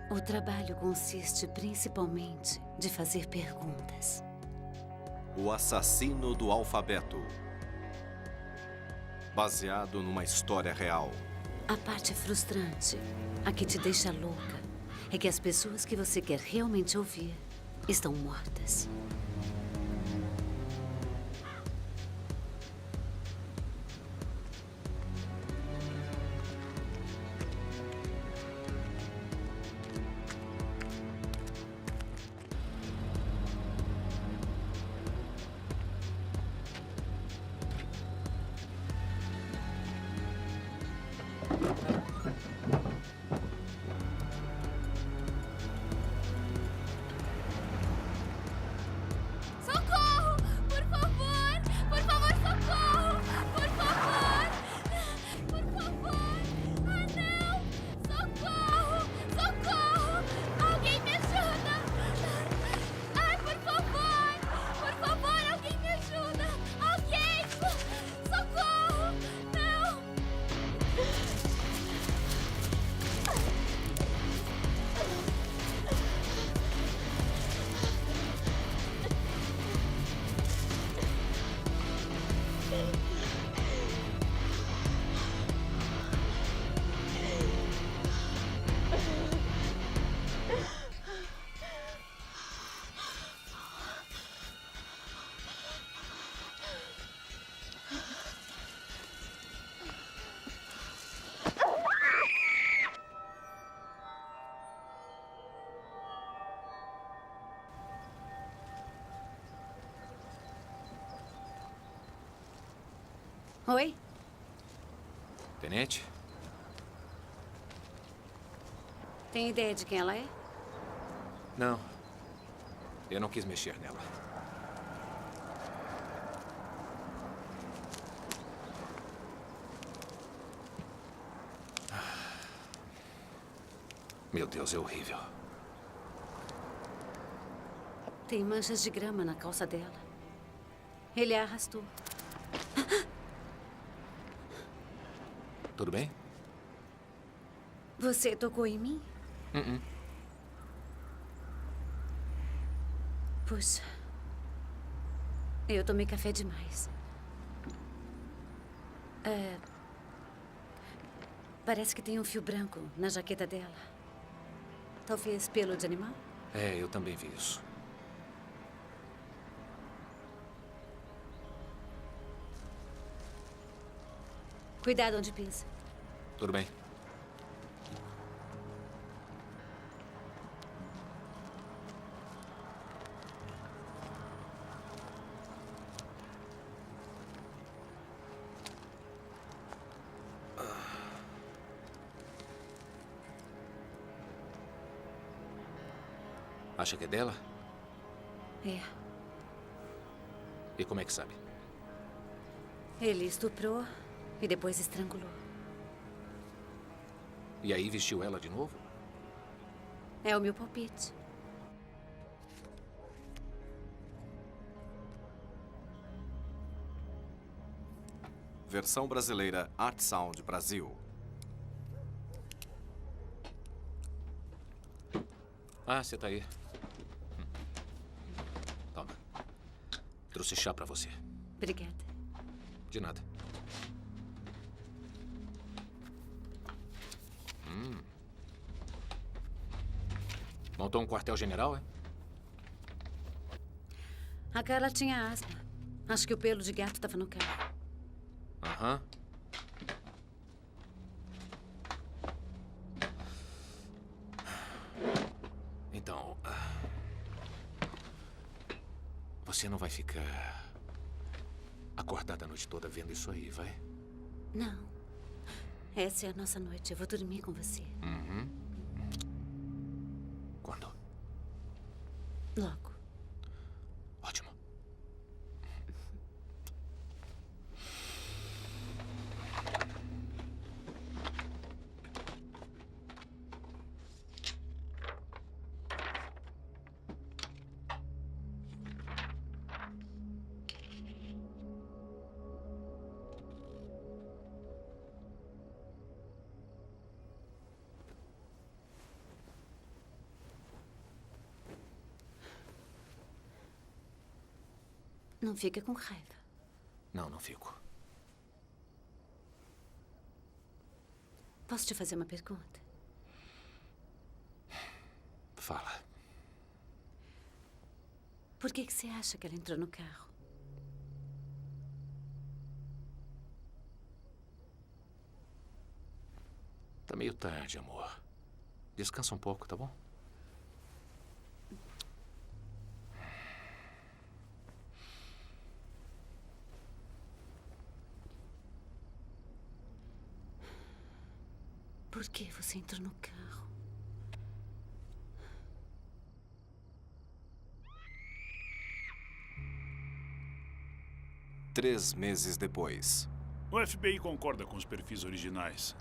O trabalho consiste principalmente de fazer perguntas. O Assassino do Alfabeto. Baseado numa história real. A parte frustrante, a que te deixa louca, é que as pessoas que você quer realmente ouvir estão mortas. Socorro! Por favor! Por favor, socorro! Por favor! Por favor! Ah, não! Socorro! Socorro! Alguém me ajuda! Ai, por favor! Por favor, alguém me ajuda! Alguém! Socorro! Não! Oi? Tenente? Tem ideia de quem ela é? Não. Eu não quis mexer nela. Meu Deus, é horrível. Tem manchas de grama na calça dela. Ele a arrastou. Tudo bem? Você tocou em mim? Puxa. Eu tomei café demais. Parece que tem um fio branco na jaqueta dela. Talvez pelo de animal? É, eu também vi isso. Cuidado onde pisa. Tudo bem. Acha que é dela? É. E como é que sabe? Ele estuprou e depois estrangulou. E aí vestiu ela de novo? É o meu palpite. Versão brasileira Art Sound Brasil. Ah, você tá aí. Toma. Trouxe chá pra você. Obrigada. De nada. Montou um quartel-general, é? A Carla tinha asma. Acho que o pelo de gato estava no carro. Aham. Então... Você não vai ficar acordada a noite toda vendo isso aí, vai? Não. Essa é a nossa noite. Eu vou dormir com você. Quando? Logo. Ótimo. Não fica com raiva. Não, não fico. Posso te fazer uma pergunta? Fala. Por que você acha que ela entrou no carro? Tá meio tarde, amor. Descansa um pouco, tá bom? Por que você entrou no carro? Três meses depois. O FBI concorda com os perfis originais.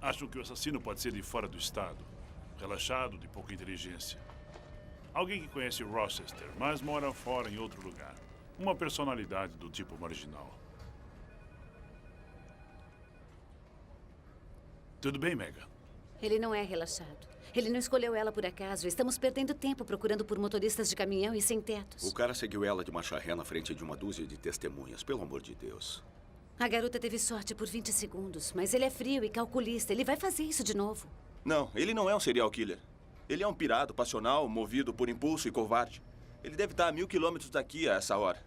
Acham que o assassino pode ser de fora do estado. Relaxado, de pouca inteligência. Alguém que conhece Rochester, mas mora fora em outro lugar. Uma personalidade do tipo marginal. Tudo bem, Megan? Ele não é relaxado. Ele não escolheu ela por acaso. Estamos perdendo tempo procurando por motoristas de caminhão e sem-tetos. O cara seguiu ela de marcha ré na frente de uma dúzia de testemunhas, pelo amor de Deus. A garota teve sorte por 20 segundos, mas ele é frio e calculista. Ele vai fazer isso de novo. Não, ele não é um serial killer. Ele é um pirado passional, movido por impulso e covarde. Ele deve estar a 1000 quilômetros daqui a essa hora.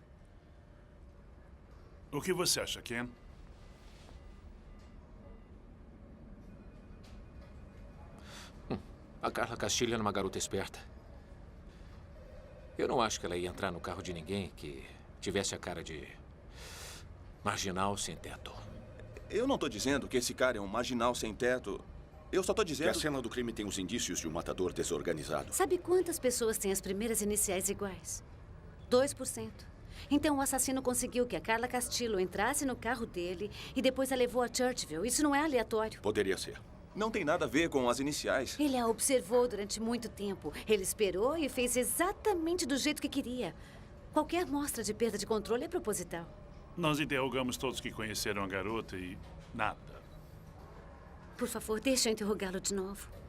O que você acha, Ken? A Carla Castilho era uma garota esperta. Eu não acho que ela ia entrar no carro de ninguém que tivesse a cara de marginal sem teto. Eu não tô dizendo que esse cara é um marginal sem teto. Eu só tô Que a dizendo... cena do crime tem os indícios de um matador desorganizado. Sabe quantas pessoas têm as primeiras iniciais iguais? 2%. Então o assassino conseguiu que a Carla Castillo entrasse no carro dele e depois a levou a Churchville. Isso não é aleatório. Poderia ser. Não tem nada a ver com as iniciais. Ele a observou durante muito tempo. Ele esperou e fez exatamente do jeito que queria. Qualquer mostra de perda de controle é proposital. Nós interrogamos todos que conheceram a garota e nada. Por favor, deixa eu interrogá-lo de novo.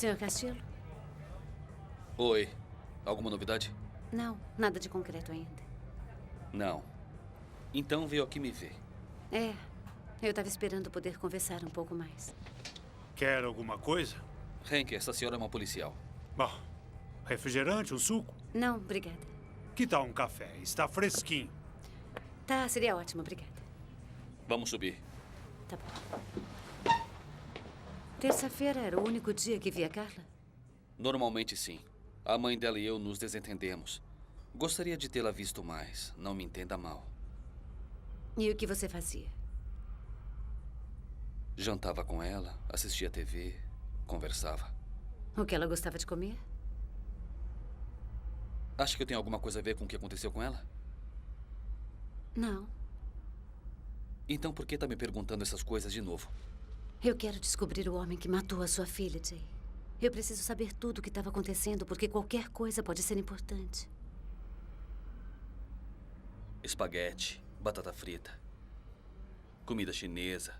Senhor Castillo? Oi. Alguma novidade? Não, nada de concreto ainda. Não. Então veio aqui me ver. É, eu estava esperando poder conversar um pouco mais. Quer alguma coisa? Hank, essa senhora é uma policial. Bom, refrigerante, um suco? Não, obrigada. Que tal um café? Está fresquinho. Tá, seria ótimo, obrigada. Vamos subir. Tá bom. Terça-feira era o único dia que via Carla? Normalmente sim. A mãe dela e eu nos desentendemos. Gostaria de tê-la visto mais. Não me entenda mal. E o que você fazia? Jantava com ela, assistia TV, conversava. O que ela gostava de comer? Acha que eu tenho alguma coisa a ver com o que aconteceu com ela? Não. Então por que está me perguntando essas coisas de novo? Eu quero descobrir o homem que matou a sua filha, Jay. Eu preciso saber tudo o que estava acontecendo, porque qualquer coisa pode ser importante. Espaguete, batata frita, comida chinesa,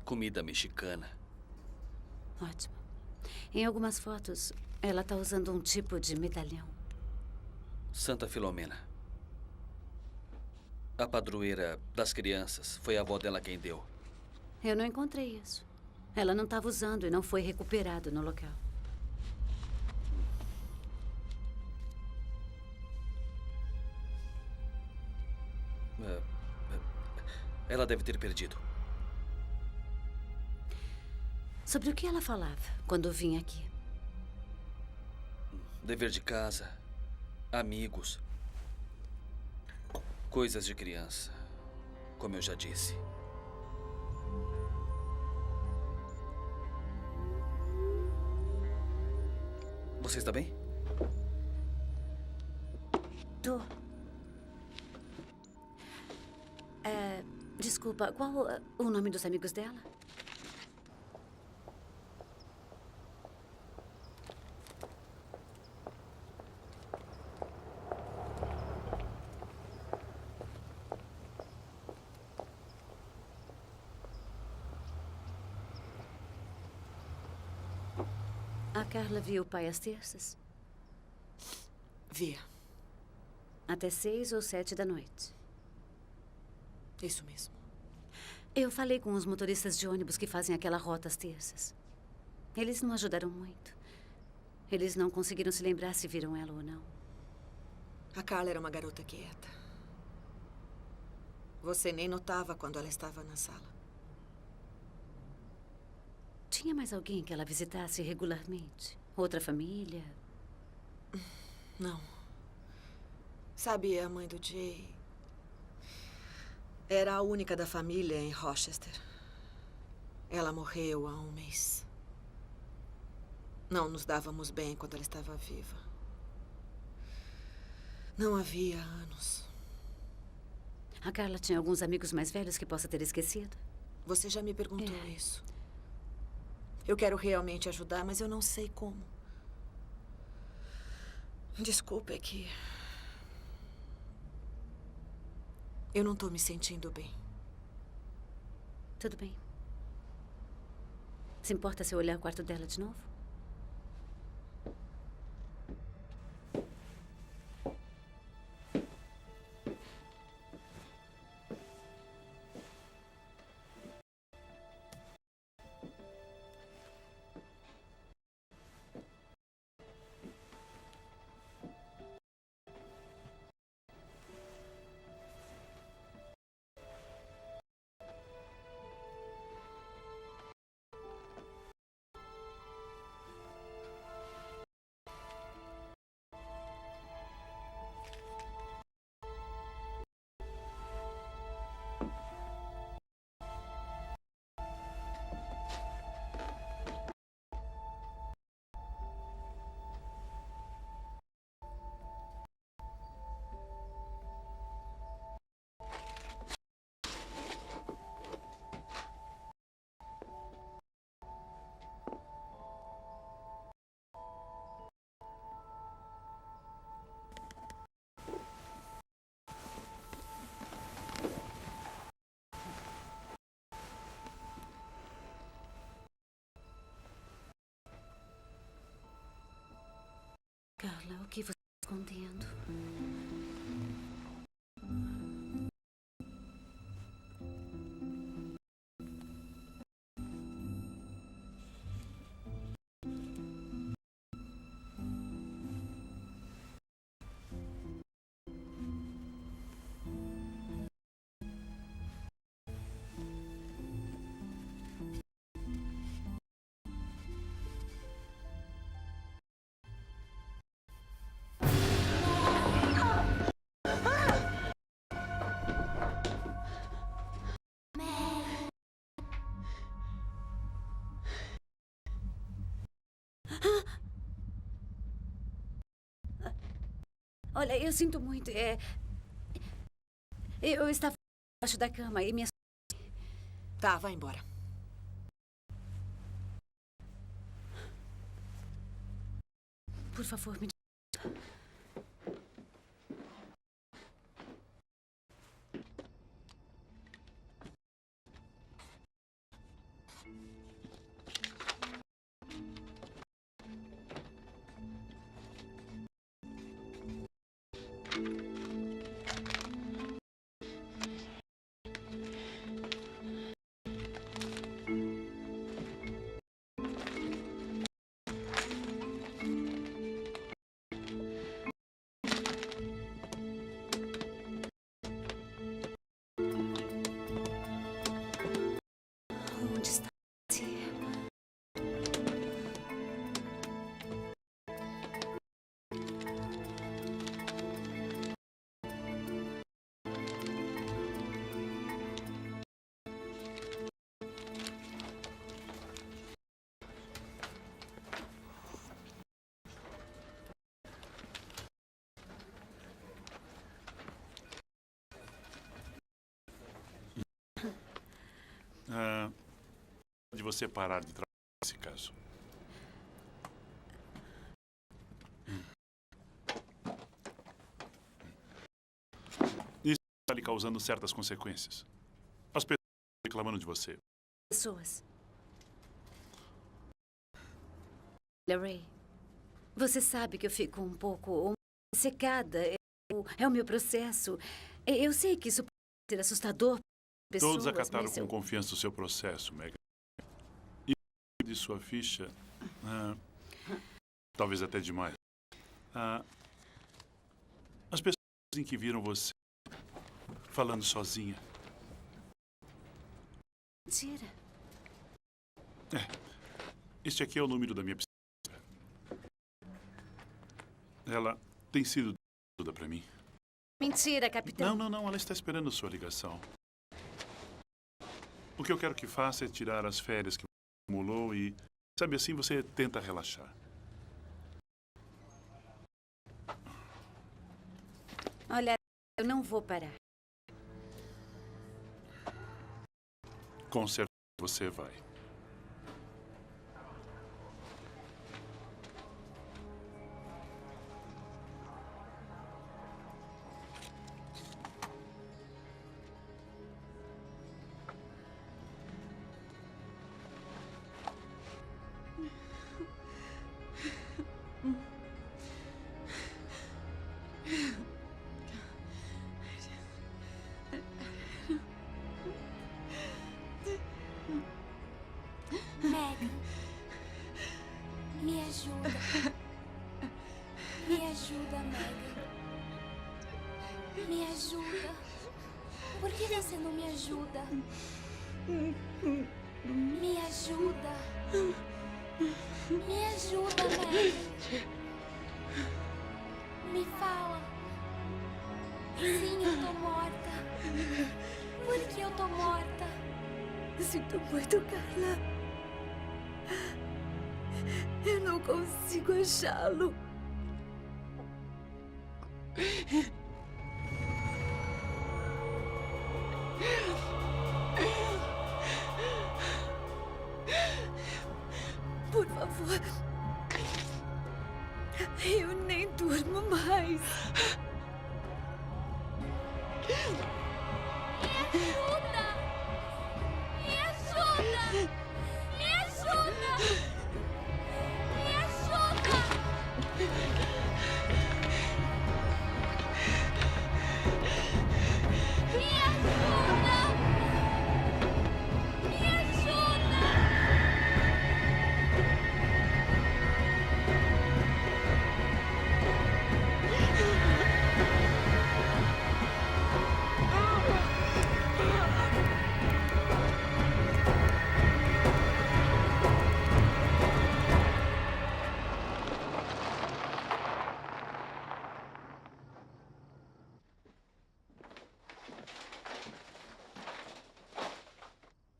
comida mexicana. Ótimo. Em algumas fotos, ela está usando um tipo de medalhão. Santa Filomena. A padroeira das crianças. Foi a avó dela quem deu. Eu não encontrei isso. Ela não estava usando e não foi recuperado no local. Ela deve ter perdido. Sobre o que ela falava quando vim aqui? Dever de casa, amigos, coisas de criança, como eu já disse. Você está bem? Tô. Desculpa, qual o nome dos amigos dela? A Carla viu o pai às terças? Via. Até 6 ou 7 da noite. Isso mesmo. Eu falei com os motoristas de ônibus que fazem aquela rota às terças. Eles não ajudaram muito. Eles não conseguiram se lembrar se viram ela ou não. A Carla era uma garota quieta. Você nem notava quando ela estava na sala. Tinha mais alguém que ela visitasse regularmente? Outra família? Não. Sabe, a mãe do Jay era a única da família em Rochester. Ela morreu há 1 mês. Não nos dávamos bem quando ela estava viva. Não havia anos. A Carla tinha alguns amigos mais velhos que possa ter esquecido? Você já me perguntou isso. Eu quero realmente ajudar, mas eu não sei como. Desculpa, é que eu não estou me sentindo bem. Tudo bem. Se importa se eu olhar o quarto dela de novo? Carla, o que você está escondendo? Olha, eu sinto muito. Eu estava embaixo da cama e minha... Tá, vai embora. Por favor, me... de você parar de trabalhar nesse caso. Isso está lhe causando certas consequências. As pessoas estão reclamando de você. Pessoas. Larry, você sabe que eu fico um pouco secada. É o meu processo. Eu sei que isso pode ser assustador para pessoas. Todos acataram mas com confiança o seu processo, Megan. E de sua ficha, talvez até demais. As pessoas dizem que viram você falando sozinha. Mentira. Este aqui é o número da minha psicóloga. Ela tem sido toda para mim. Mentira, capitão. Não, ela está esperando a sua ligação. O que eu quero que faça é tirar as férias que você acumulou e, sabe assim, você tenta relaxar. Olha, eu não vou parar. Com certeza você vai. Megan, me ajuda. Me ajuda, Megan. Me ajuda. Por que você não me ajuda? Me ajuda. Me ajuda, Megan. Me fala. Sim, eu tô morta. Por que eu tô morta? Sinto muito, Carla. Eu não consigo achá-lo. Por favor. Eu nem durmo mais. Me ajuda! Me ajuda! Me ajuda! Me ajuda! Me ajuda! Me ajuda!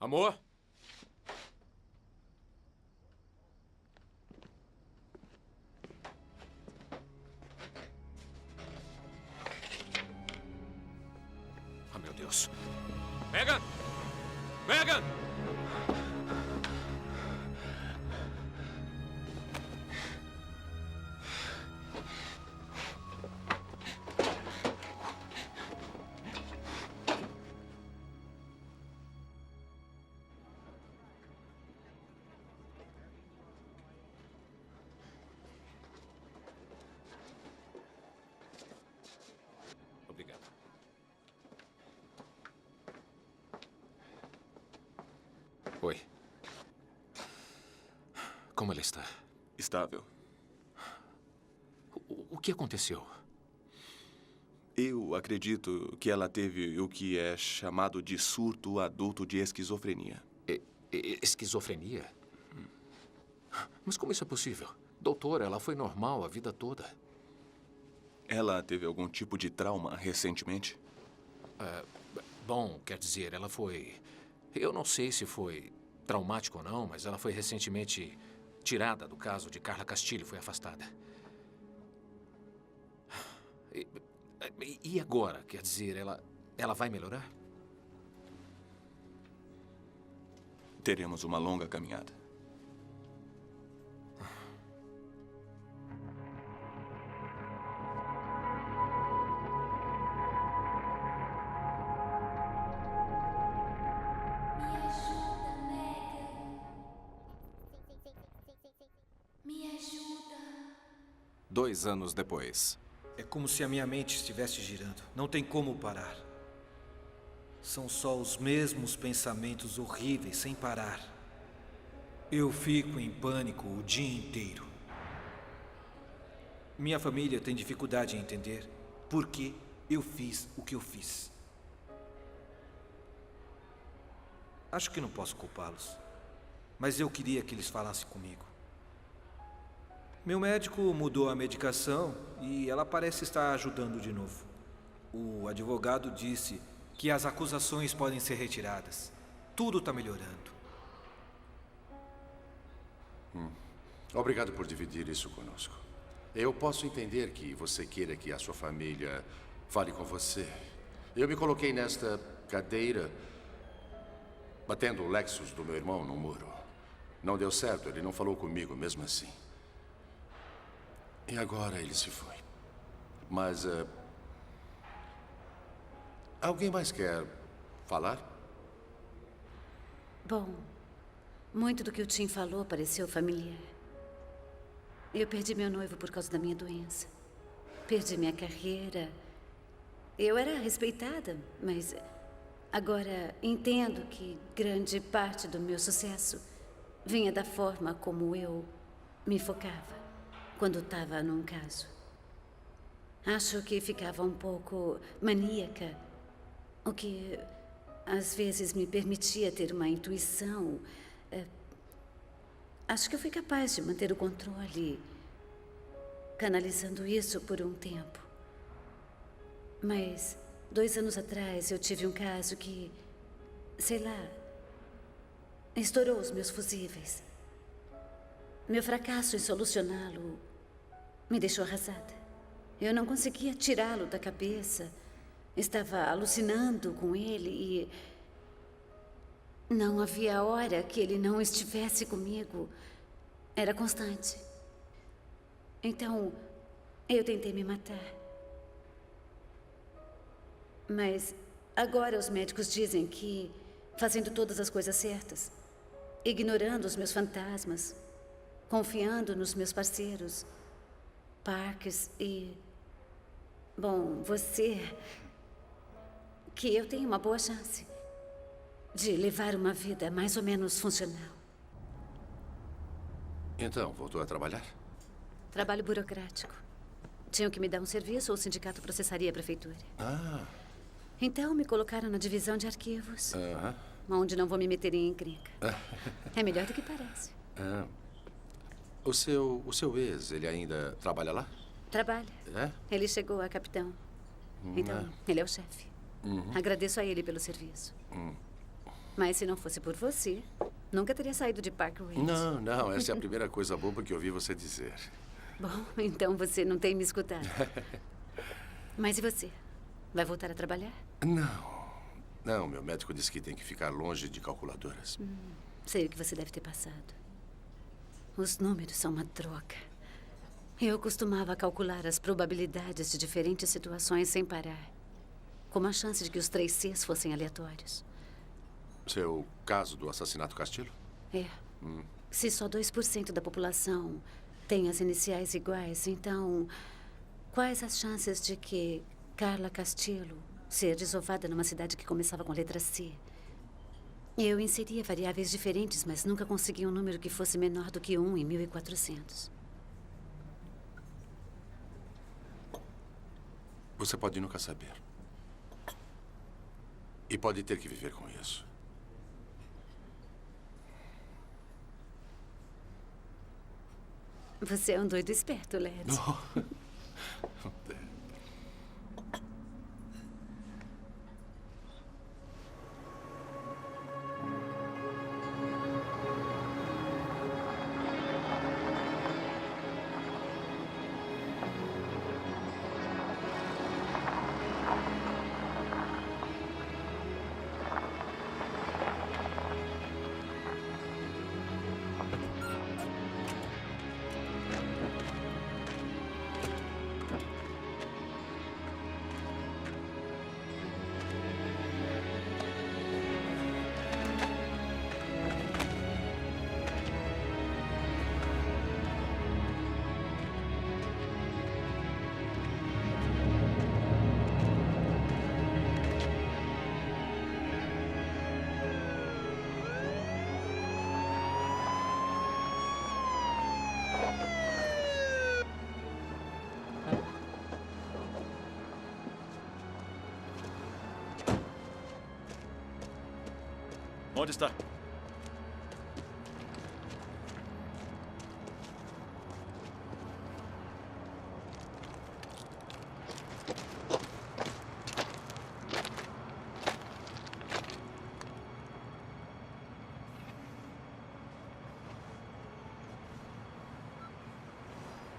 Amor? Ah, meu Deus. Megan! Megan! Obrigado. Oi. Como ela está? Estável. O que aconteceu? Eu acredito que ela teve o que é chamado de surto adulto de esquizofrenia. Esquizofrenia? Mas como isso é possível? Doutora, ela foi normal a vida toda. Ela teve algum tipo de trauma recentemente? Bom, quer dizer, ela foi... Eu não sei se foi traumático ou não, mas ela foi recentemente tirada do caso de Carla Castilho, foi afastada. E agora? Quer dizer, ela vai melhorar? Teremos uma longa caminhada. Me ajuda. 2 anos depois. É como se a minha mente estivesse girando. Não tem como parar. São só os mesmos pensamentos horríveis sem parar. Eu fico em pânico o dia inteiro. Minha família tem dificuldade em entender por que eu fiz o que eu fiz. Acho que não posso culpá-los, mas eu queria que eles falassem comigo. Meu médico mudou a medicação e ela parece estar ajudando de novo. O advogado disse que as acusações podem ser retiradas. Tudo está melhorando. Obrigado por dividir isso conosco. Eu posso entender que você queira que a sua família fale com você. Eu me coloquei nesta cadeira batendo o Lexus do meu irmão no muro. Não deu certo, ele não falou comigo mesmo assim. E agora ele se foi. Mas alguém mais quer falar? Bom, muito do que o Tim falou pareceu familiar. Eu perdi meu noivo por causa da minha doença. Perdi minha carreira. Eu era respeitada, mas agora entendo que grande parte do meu sucesso vinha da forma como eu me focava quando estava num caso. Acho que ficava um pouco maníaca, o que às vezes me permitia ter uma intuição. Acho que eu fui capaz de manter o controle, canalizando isso por um tempo. Mas 2 anos atrás eu tive um caso que, sei lá, estourou os meus fusíveis. Meu fracasso em solucioná-lo me deixou arrasada. Eu não conseguia tirá-lo da cabeça. Estava alucinando com ele e não havia hora que ele não estivesse comigo. Era constante. Então, eu tentei me matar. Mas agora os médicos dizem que, fazendo todas as coisas certas, ignorando os meus fantasmas, confiando nos meus parceiros, Parkes e... bom, você... que eu tenho uma boa chance de levar uma vida mais ou menos funcional. Então, voltou a trabalhar? Trabalho burocrático. Tinham que me dar um serviço ou o sindicato processaria a prefeitura. Ah. Então me colocaram na divisão de arquivos, onde não vou me meter em encrenca. É melhor do que parece. O seu ex, ele ainda trabalha lá? Trabalha. É? Ele chegou a capitão. Então, ele é o chefe. Agradeço a ele pelo serviço. Mas se não fosse por você, nunca teria saído de Park Ridge. Não. Essa é a primeira coisa boba que eu ouvi você dizer. Bom, então você não tem me escutado. Mas e você? Vai voltar a trabalhar? Não, meu médico disse que tem que ficar longe de calculadoras. Sei o que você deve ter passado. Os números são uma droga. Eu costumava calcular as probabilidades de diferentes situações sem parar. Como a chance de que os 3 Cs fossem aleatórios. Seu caso do assassinato Castillo? É. Se só 2% da população tem as iniciais iguais, então... quais as chances de que Carla Castillo ser desovada numa cidade que começava com a letra C? Eu inseria variáveis diferentes, mas nunca consegui um número que fosse menor do que 1 em 1400. Você pode nunca saber. E pode ter que viver com isso. Você é um doido esperto, Led. Onde está?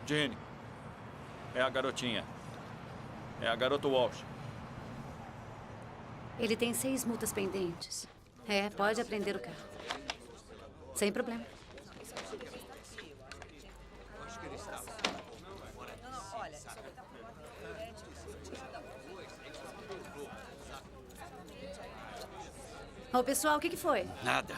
Jenny. É a garotinha. É a garota Walsh. Ele tem 6 multas pendentes. É, pode apreender o carro. Sem problema. Ô, pessoal, o que foi? Nada.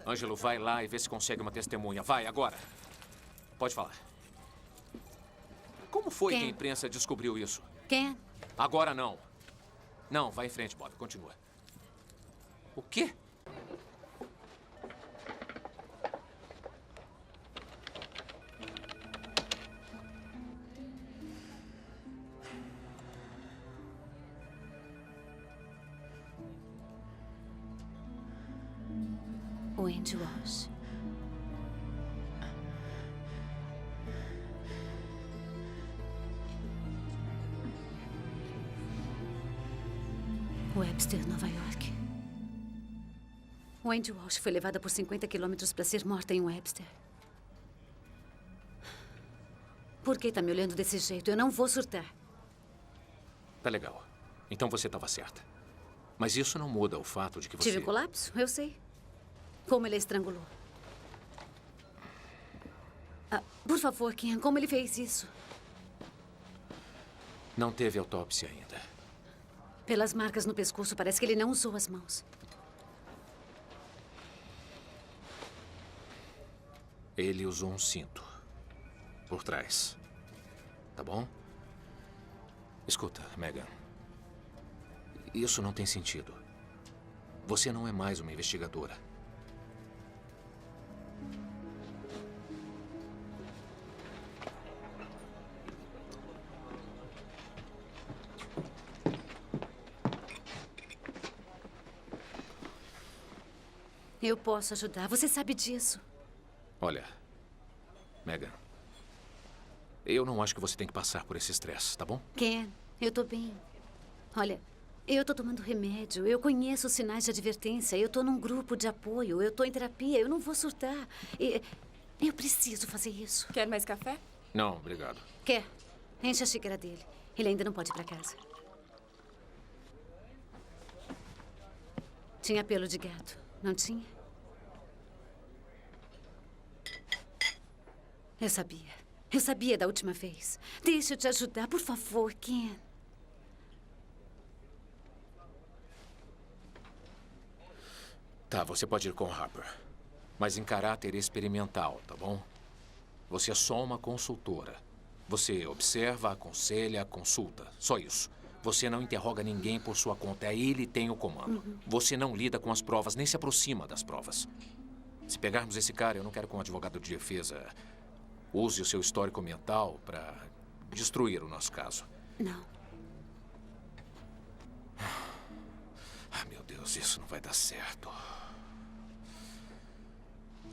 Ângelo, vai lá e vê se consegue uma testemunha. Vai, agora. Pode falar. Como foi que a imprensa descobriu isso? Quem? Agora não. Não, vai em frente, Bob. Continua. O quê? O Andy Walsh. Webster, Nova York. O Andy Walsh foi levada por 50 quilômetros para ser morta em Webster. Por que tá me olhando desse jeito? Eu não vou surtar. Tá legal. Então você estava certa. Mas isso não muda o fato de que você... Tive um colapso? Eu sei. Como ele a estrangulou. Por favor, Ken, como ele fez isso? Não teve autópsia ainda. Pelas marcas no pescoço, parece que ele não usou as mãos. Ele usou um cinto. Por trás. Tá bom? Escuta, Megan. Isso não tem sentido. Você não é mais uma investigadora. Eu posso ajudar. Você sabe disso. Olha, Megan, eu não acho que você tem que passar por esse estresse, tá bom? Ken, eu tô bem. Olha, eu tô tomando remédio. Eu conheço os sinais de advertência. Eu tô num grupo de apoio. Eu tô em terapia. Eu não vou surtar. Eu preciso fazer isso. Quer mais café? Não, obrigado. Quer? Enche a xícara dele. Ele ainda não pode ir pra casa. Tinha pelo de gato, não tinha? Eu sabia. Eu sabia da última vez. Deixa eu te ajudar, por favor, Ken. Tá, você pode ir com o Harper. Mas em caráter experimental, tá bom? Você é só uma consultora. Você observa, aconselha, consulta. Só isso. Você não interroga ninguém por sua conta. Ele tem o comando. Você não lida com as provas, nem se aproxima das provas. Se pegarmos esse cara, eu não quero que um advogado de defesa use o seu histórico mental para destruir o nosso caso. Não. Ah, meu Deus, isso não vai dar certo.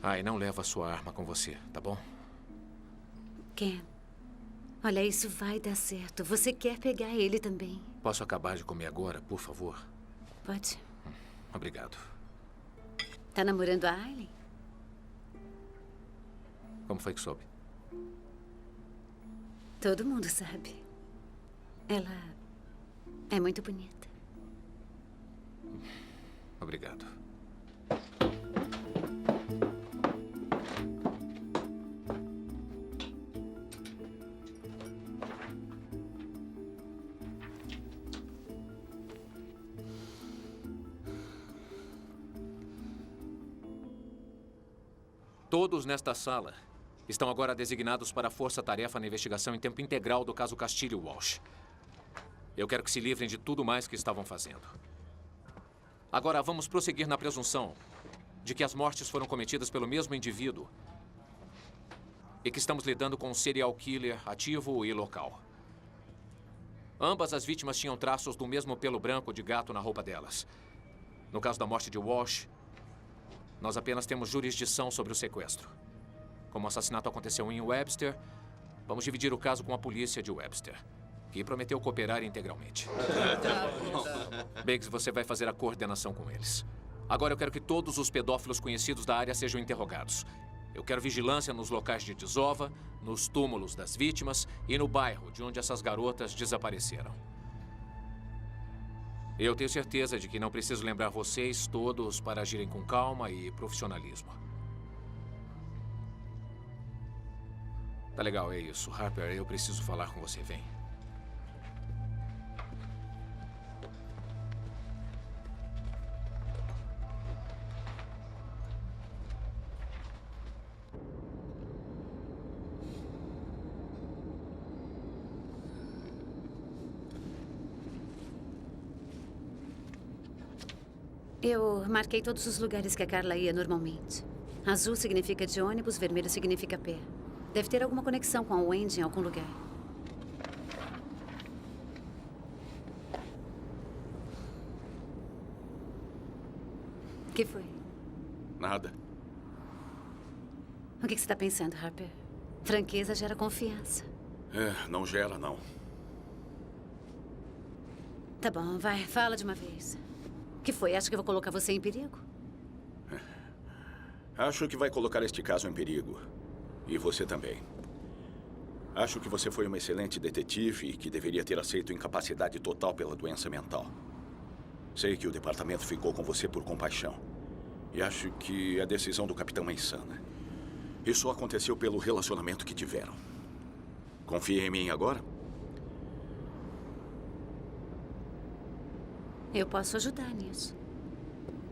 E não leva a sua arma com você, tá bom? Ken, olha, isso vai dar certo. Você quer pegar ele também. Posso acabar de comer agora, por favor? Pode. Obrigado. Tá namorando a Aileen? Como foi que soube? Todo mundo sabe. Ela é muito bonita. Obrigado. Todos nesta sala estão agora designados para a força-tarefa na investigação em tempo integral do caso Castilho Walsh. Eu quero que se livrem de tudo mais que estavam fazendo. Agora, vamos prosseguir na presunção de que as mortes foram cometidas pelo mesmo indivíduo. e que estamos lidando com um serial killer ativo e local. Ambas as vítimas tinham traços do mesmo pelo branco de gato na roupa delas. No caso da morte de Walsh, nós apenas temos jurisdição sobre o sequestro. Como o assassinato aconteceu em Webster, vamos dividir o caso com a polícia de Webster, que prometeu cooperar integralmente. Biggs, você vai fazer a coordenação com eles. Agora eu quero que todos os pedófilos conhecidos da área sejam interrogados. Eu quero vigilância nos locais de desova, nos túmulos das vítimas e no bairro de onde essas garotas desapareceram. Eu tenho certeza de que não preciso lembrar vocês todos para agirem com calma e profissionalismo. Tá legal, é isso. Harper, eu preciso falar com você. Vem. Eu marquei todos os lugares que a Carla ia normalmente. Azul significa de ônibus, vermelho significa pé. Deve ter alguma conexão com a Wendy em algum lugar. O que foi? Nada. O que você está pensando, Harper? Franqueza gera confiança. Não gera, não. Tá bom, vai, fala de uma vez. O que foi? Acha que eu vou colocar você em perigo? Acho que vai colocar este caso em perigo. E você também. Acho que você foi uma excelente detetive e que deveria ter aceito incapacidade total pela doença mental. Sei que o departamento ficou com você por compaixão. E acho que a decisão do capitão é insana. Isso aconteceu pelo relacionamento que tiveram. Confia em mim agora? Eu posso ajudar nisso.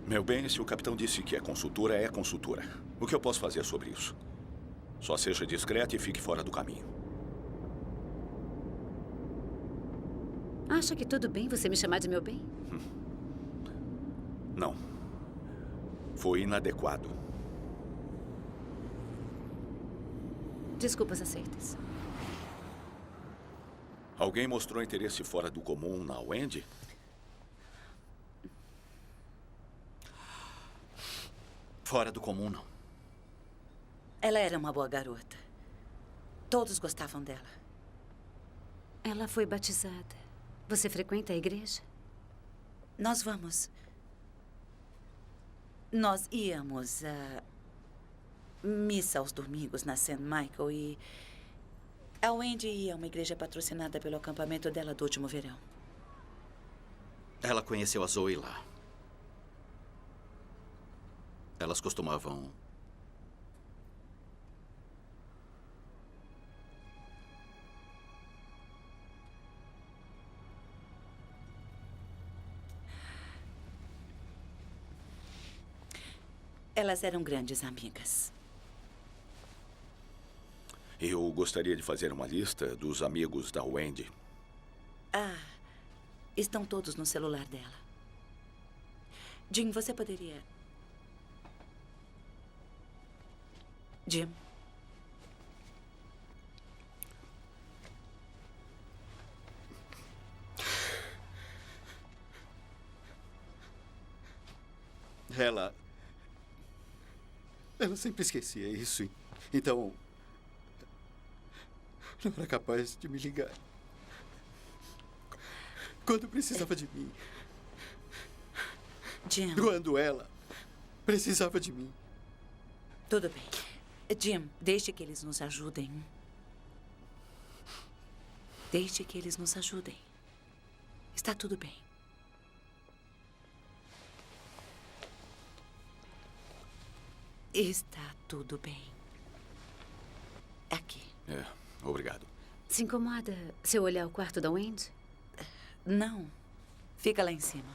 Meu bem, se o capitão disse que é consultora, é consultora. O que eu posso fazer sobre isso? Só seja discreta e fique fora do caminho. Acha que tudo bem você me chamar de meu bem? Não. Foi inadequado. Desculpas aceitas. Alguém mostrou interesse fora do comum na Wendy? Fora do comum, não. Ela era uma boa garota. Todos gostavam dela. Ela foi batizada. Você frequenta a igreja? Nós vamos. Nós íamos à missa aos domingos na St. Michael e a Wendy ia a uma igreja patrocinada pelo acampamento dela do último verão. Ela conheceu a Zoe lá. Elas costumavam... Elas eram grandes amigas. Eu gostaria de fazer uma lista dos amigos da Wendy. Estão todos no celular dela. Jim, você poderia... Jim? Ela sempre esquecia isso. Então... não era capaz de me ligar. Quando precisava de mim. Jim. Quando ela precisava de mim. Tudo bem. Jim, deixe que eles nos ajudem. Deixe que eles nos ajudem. Está tudo bem. Está tudo bem. Aqui. Obrigado. Se incomoda se eu olhar o quarto da Wendy? Não. Fica lá em cima.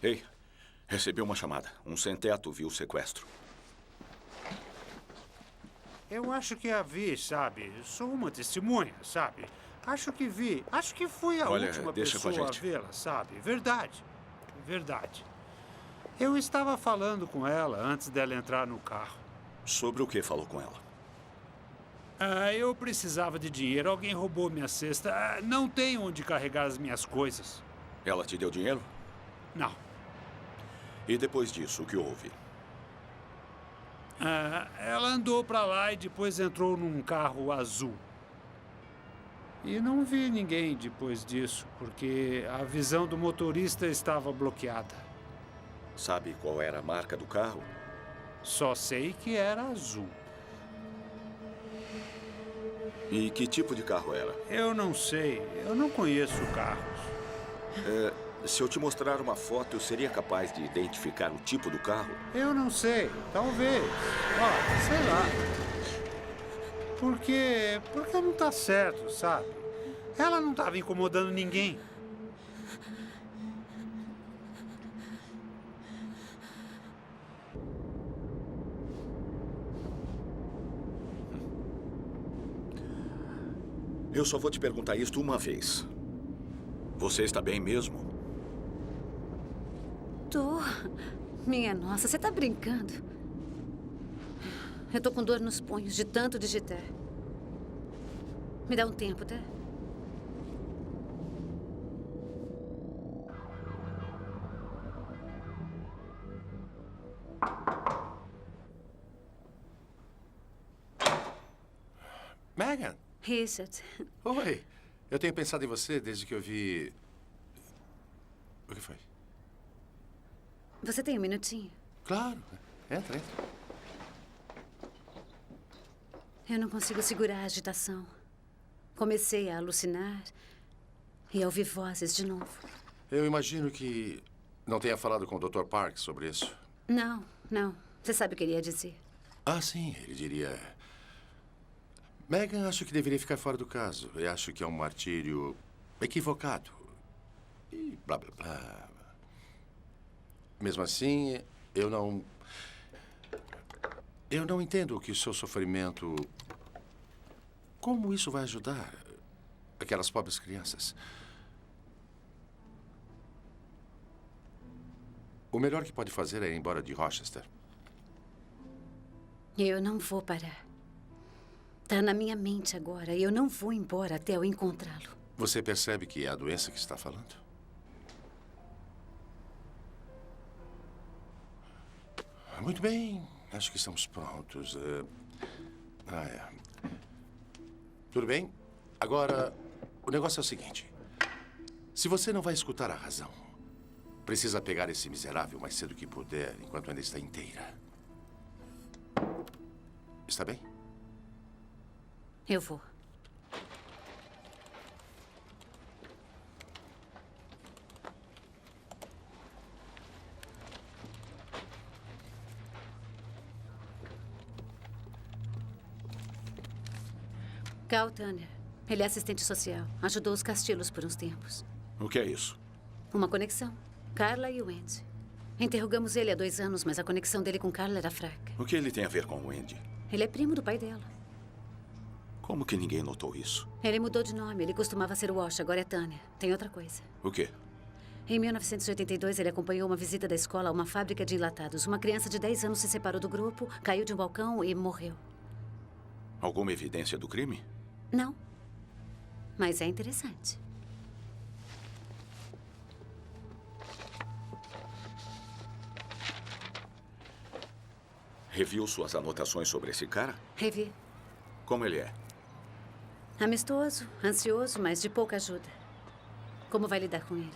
Ei, recebi uma chamada. Um sem-teto viu o sequestro. Eu acho que a vi, sabe? Sou uma testemunha, sabe? Acho que vi. Acho que fui a última pessoa a vê-la, sabe? Verdade. Verdade. Eu estava falando com ela antes dela entrar no carro. Sobre o que falou com ela? Eu precisava de dinheiro. Alguém roubou minha cesta. Não tenho onde carregar as minhas coisas. Ela te deu dinheiro? Não. E depois disso, o que houve? Ela andou para lá e depois entrou num carro azul. E não vi ninguém depois disso, porque a visão do motorista estava bloqueada. Sabe qual era a marca do carro? Só sei que era azul. E que tipo de carro era? Eu não sei. Eu não conheço carros. Se eu te mostrar uma foto, eu seria capaz de identificar o tipo do carro? Eu não sei. Talvez. Sei lá. Porque não tá certo, sabe? Ela não estava incomodando ninguém. Eu só vou te perguntar isto uma vez. Você está bem mesmo? Tô. Minha nossa, você tá brincando. Eu tô com dor nos punhos de tanto digitar. Me dá um tempo, tá? Megan. Richard. Oi. Eu tenho pensado em você desde que eu vi... O que foi? Você tem um minutinho? Claro. Entra. Eu não consigo segurar a agitação. Comecei a alucinar e a ouvir vozes de novo. Eu imagino que não tenha falado com o Dr. Parks sobre isso. Não. Você sabe o que ele ia dizer. Ah, sim. Ele diria... Megan, acho que deveria ficar fora do caso. Eu acho que é um martírio equivocado. E blá, blá, blá. Mesmo assim, eu não entendo que o seu sofrimento... Como isso vai ajudar aquelas pobres crianças? O melhor que pode fazer é ir embora de Rochester. Eu não vou parar. Tá na minha mente agora e eu não vou embora até eu encontrá-lo. Você percebe que é a doença que está falando? Muito bem. Acho que estamos prontos. Tudo bem? Agora, o negócio é o seguinte. Se você não vai escutar a razão, precisa pegar esse miserável o mais cedo que puder, enquanto ainda está inteira. Está bem? Eu vou. Cal Turner. Ele é assistente social. Ajudou os Castillos por uns tempos. O que é isso? Uma conexão. Carla e o Andy. Interrogamos ele há 2 anos, mas a conexão dele com Carla era fraca. O que ele tem a ver com o Andy? Ele é primo do pai dela. Como que ninguém notou isso? Ele mudou de nome. Ele costumava ser Walsh, agora é Turner. Tem outra coisa. O quê? Em 1982, ele acompanhou uma visita da escola a uma fábrica de enlatados. Uma criança de 10 anos se separou do grupo, caiu de um balcão e morreu. Alguma evidência do crime? Não. Mas é interessante. Reviu suas anotações sobre esse cara? Revi. Como ele é? Amistoso, ansioso, mas de pouca ajuda. Como vai lidar com ele?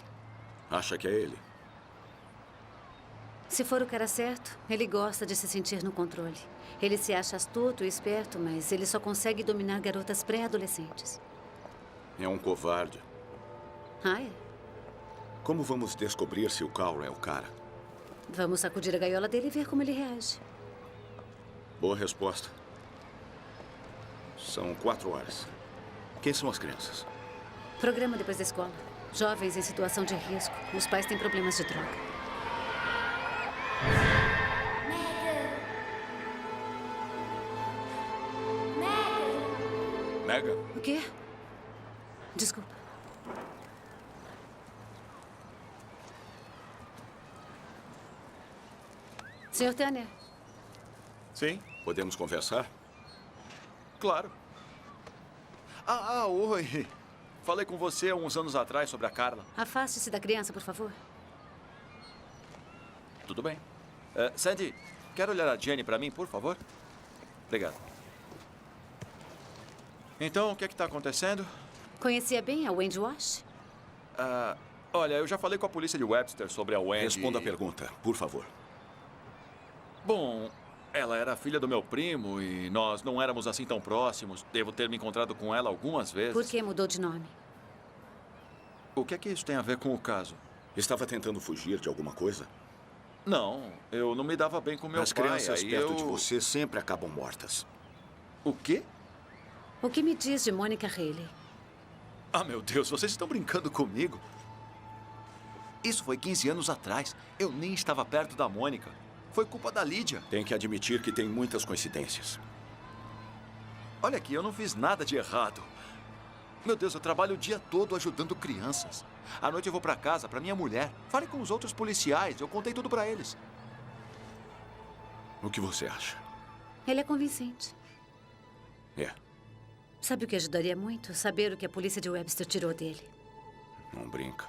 Acha que é ele? Se for o cara certo, ele gosta de se sentir no controle. Ele se acha astuto e esperto, mas ele só consegue dominar garotas pré-adolescentes. É um covarde. Ah, é? Como vamos descobrir se o Carl é o cara? Vamos sacudir a gaiola dele e ver como ele reage. Boa resposta. São 4 horas. Quem são as crianças? Programa depois da escola. Jovens em situação de risco. Os pais têm problemas de droga. Megan? O quê? Desculpa. Sr. Tanner. Sim? Podemos conversar? Claro. Oi. Falei com você há uns anos atrás sobre a Carla. Afaste-se da criança, por favor. Tudo bem. Sandy, quer olhar a Jenny para mim, por favor? Obrigado. Então, o que é que está acontecendo? Conhecia bem a Wendy Wash? Olha, eu já falei com a polícia de Webster sobre a Wendy. Responda a pergunta, por favor. Bom, ela era filha do meu primo e nós não éramos assim tão próximos. Devo ter me encontrado com ela algumas vezes. Por que mudou de nome? O que é que isso tem a ver com o caso? Estava tentando fugir de alguma coisa? Não, eu não me dava bem com meu pai. As crianças perto de você sempre acabam mortas. O quê? O que me diz de Mônica Haley? Meu Deus, vocês estão brincando comigo? Isso foi 15 anos atrás. Eu nem estava perto da Mônica. Foi culpa da Lídia. Tem que admitir que tem muitas coincidências. Olha aqui, eu não fiz nada de errado. Meu Deus, eu trabalho o dia todo ajudando crianças. À noite eu vou para casa, para minha mulher. Fale com os outros policiais, eu contei tudo para eles. O que você acha? Ele é convincente. É. Sabe o que ajudaria muito? Saber o que a polícia de Webster tirou dele. Não brinca.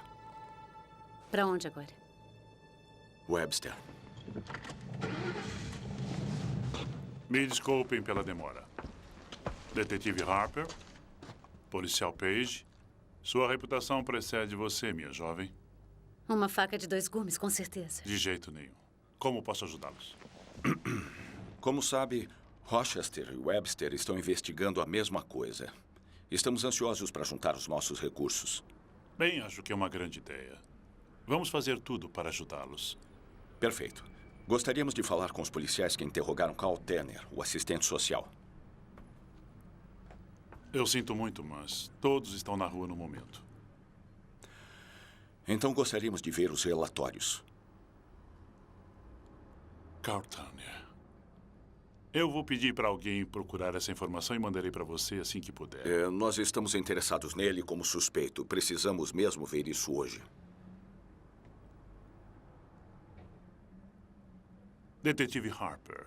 Para onde agora? Webster. Me desculpem pela demora. Detetive Harper, policial Page, sua reputação precede você, minha jovem. Uma faca de 2 gumes, com certeza. De jeito nenhum. Como posso ajudá-los? Como sabe, Rochester e Webster estão investigando a mesma coisa. Estamos ansiosos para juntar os nossos recursos. Bem, acho que é uma grande ideia. Vamos fazer tudo para ajudá-los. Perfeito. Gostaríamos de falar com os policiais que interrogaram Carl Tanner, o assistente social. Eu sinto muito, mas todos estão na rua no momento. Então gostaríamos de ver os relatórios. Carl Tanner. Eu vou pedir para alguém procurar essa informação e mandarei para você assim que puder. Nós estamos interessados nele como suspeito. Precisamos mesmo ver isso hoje. Detetive Harper,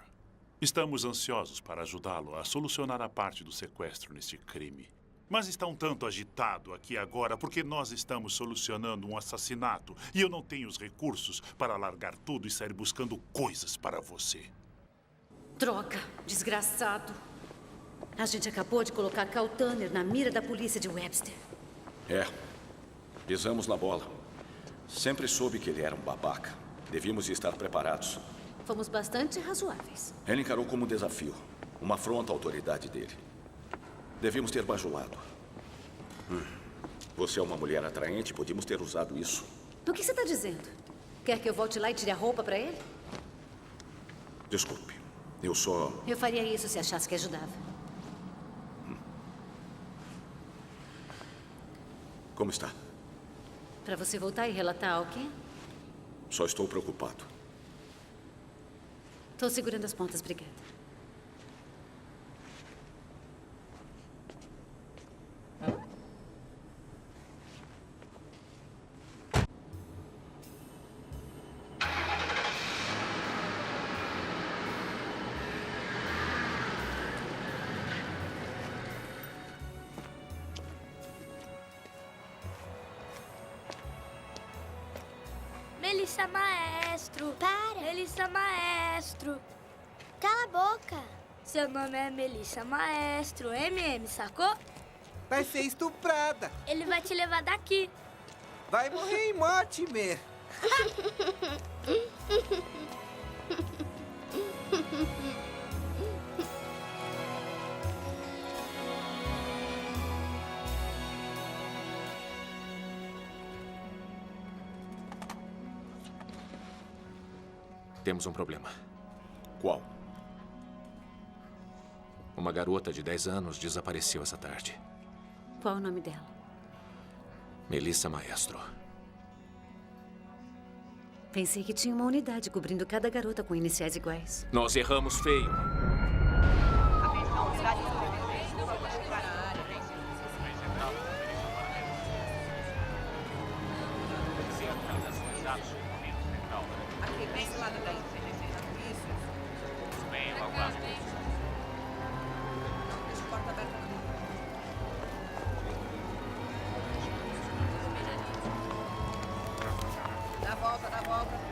estamos ansiosos para ajudá-lo a solucionar a parte do sequestro neste crime. Mas está um tanto agitado aqui agora porque nós estamos solucionando um assassinato e eu não tenho os recursos para largar tudo e sair buscando coisas para você. Droga, desgraçado. A gente acabou de colocar Carl Tanner na mira da polícia de Webster. Pisamos na bola. Sempre soube que ele era um babaca. Devíamos estar preparados. Fomos bastante razoáveis. Ele encarou como um desafio, uma afronta à autoridade dele. Devíamos ter bajulado. Você é uma mulher atraente, podíamos ter usado isso. O que você está dizendo? Quer que eu volte lá e tire a roupa para ele? Desculpe, eu só... Eu faria isso se achasse que ajudava. Como está? Para você voltar e relatar ao quê? Só estou preocupado. Estou segurando as pontas, obrigada. Melissa Maestro. Para. Melissa Maestro. Cala a boca. Seu nome é Melissa Maestro. MM, sacou? Vai ser estuprada. Ele vai te levar daqui. Vai morrer em Mortimer. Temos um problema. Qual? Uma garota de 10 anos desapareceu essa tarde. Qual o nome dela? Melissa Maestro. Pensei que tinha uma unidade cobrindo cada garota com iniciais iguais. Nós erramos feio. passo no correio central. Aqui, bem esse lado daí. Isso. Bem, eu aguardo. Deixa a porta aberta. Dá a volta, dá a volta.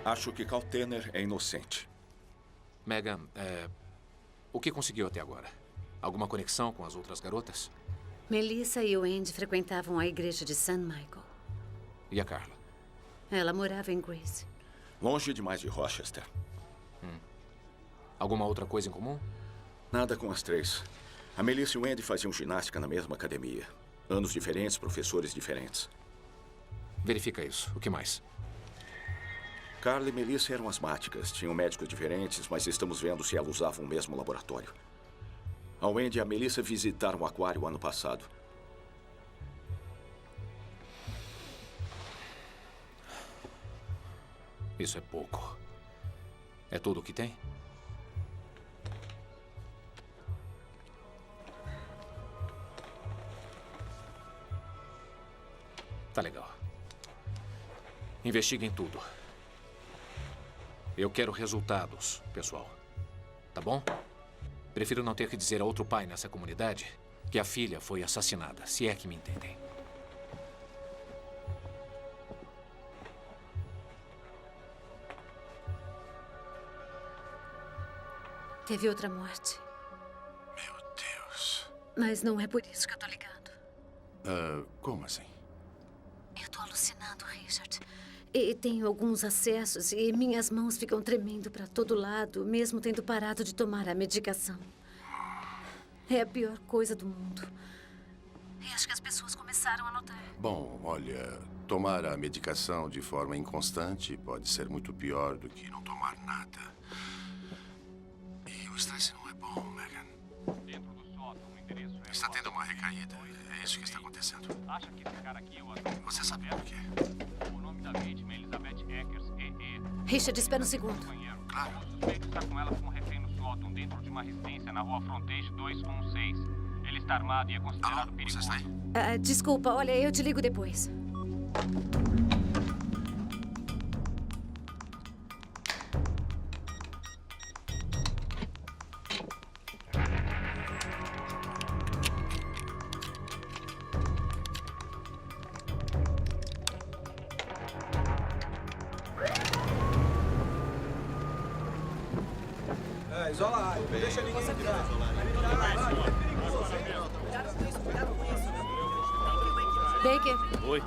Acho que Cal Tanner é inocente. Megan, o que conseguiu até agora? Alguma conexão com as outras garotas? Melissa e o Andy frequentavam a igreja de St. Michael. E a Carla? Ela morava em Grace. Longe demais de Rochester. Alguma outra coisa em comum? Nada com as três. A Melissa e o Andy faziam ginástica na mesma academia. Anos diferentes, professores diferentes. Verifica isso. O que mais? Carla e Melissa eram asmáticas. Tinham médicos diferentes, mas estamos vendo se elas usavam o mesmo laboratório. A Wendy e a Melissa visitaram o aquário ano passado. Isso é pouco. É tudo o que tem? Tá legal. Investiguem tudo. Eu quero resultados, pessoal. Tá bom? Prefiro não ter que dizer a outro pai nessa comunidade que a filha foi assassinada, se é que me entendem. Teve outra morte. Meu Deus. Mas não é por isso que eu tô ligando. Como assim? Eu tô alucinando, Richard. E tenho alguns acessos e minhas mãos ficam tremendo para todo lado, mesmo tendo parado de tomar a medicação. É a pior coisa do mundo. E acho que as pessoas começaram a notar. Bom, olha, tomar a medicação de forma inconstante pode ser muito pior do que não tomar nada. E o estresse não é bom, Megan. Dentro do sótão, o endereço é... Está tendo uma recaída. É isso que está acontecendo. Acha que esse cara aqui é o... Você sabe por quê? O nome da vítima é Elizabeth Eckers, EE. Richard, espera um segundo. Claro. O suspeito está com ela como refém no sótão, dentro de uma residência na rua Frontage 216. Ele está armado e é considerado perigoso. Você está aí? Desculpa, olha, eu te ligo depois. Isola a área, não deixa ninguém entrar. Baker. Oi.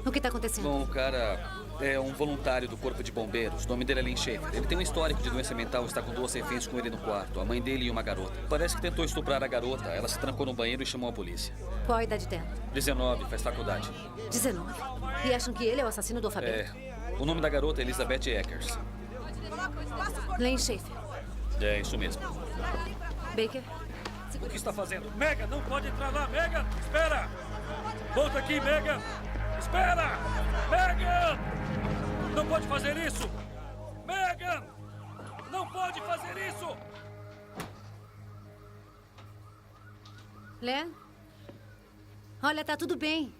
O que está acontecendo? Bom, o cara é um voluntário do Corpo de Bombeiros. O nome dele é Len Schaefer. Ele tem um histórico de doença mental e está com 2 reféns com ele no quarto. A mãe dele e uma garota. Parece que tentou estuprar a garota. Ela se trancou no banheiro e chamou a polícia. Qual a idade dela? 19, faz faculdade. 19? E acham que ele é o assassino do alfabeto? O nome da garota é Elizabeth Eckers. Len Schaefer. É isso mesmo. Baker? O que está fazendo? Megan, não pode entrar lá! Megan, espera! Volta aqui, Megan! Espera! Megan! Não pode fazer isso! Megan! Não pode fazer isso! Len? Olha, tá tudo bem.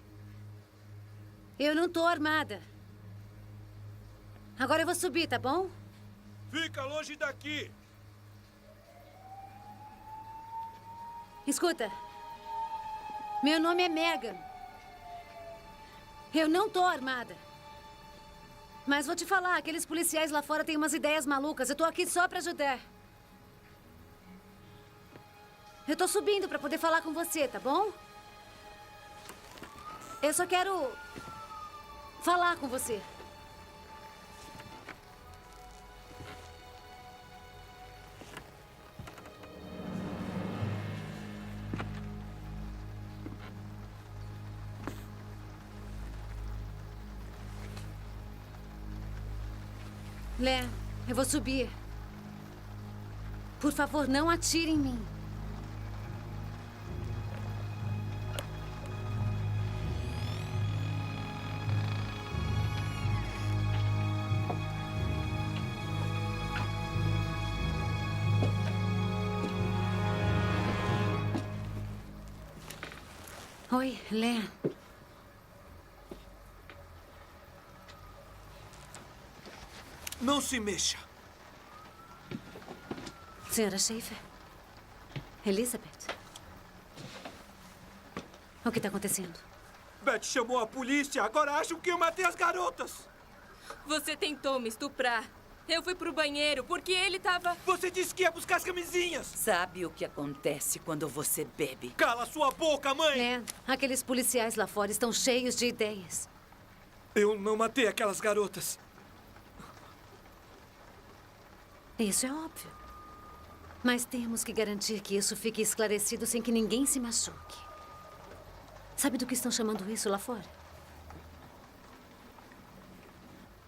Eu não tô armada. Agora eu vou subir, tá bom? Fica longe daqui! Escuta. Meu nome é Megan. Eu não tô armada. Mas vou te falar, aqueles policiais lá fora têm umas ideias malucas. Eu tô aqui só pra ajudar. Eu tô subindo pra poder falar com você, tá bom? Eu só quero falar com você. Len, Eu vou subir. Por favor, não atire em mim. Oi, Len. Não se mexa. Senhora Schaefer? Elizabeth? O que está acontecendo? Beth chamou a polícia. Agora acham que eu matei as garotas. Você tentou me estuprar. Eu fui pro banheiro porque ele tava... Você disse que ia buscar as camisinhas. Sabe o que acontece quando você bebe? Cala sua boca, mãe! Len, aqueles policiais lá fora estão cheios de ideias. Eu não matei aquelas garotas. Isso é óbvio. Mas temos que garantir que isso fique esclarecido sem que ninguém se machuque. Sabe do que estão chamando isso lá fora?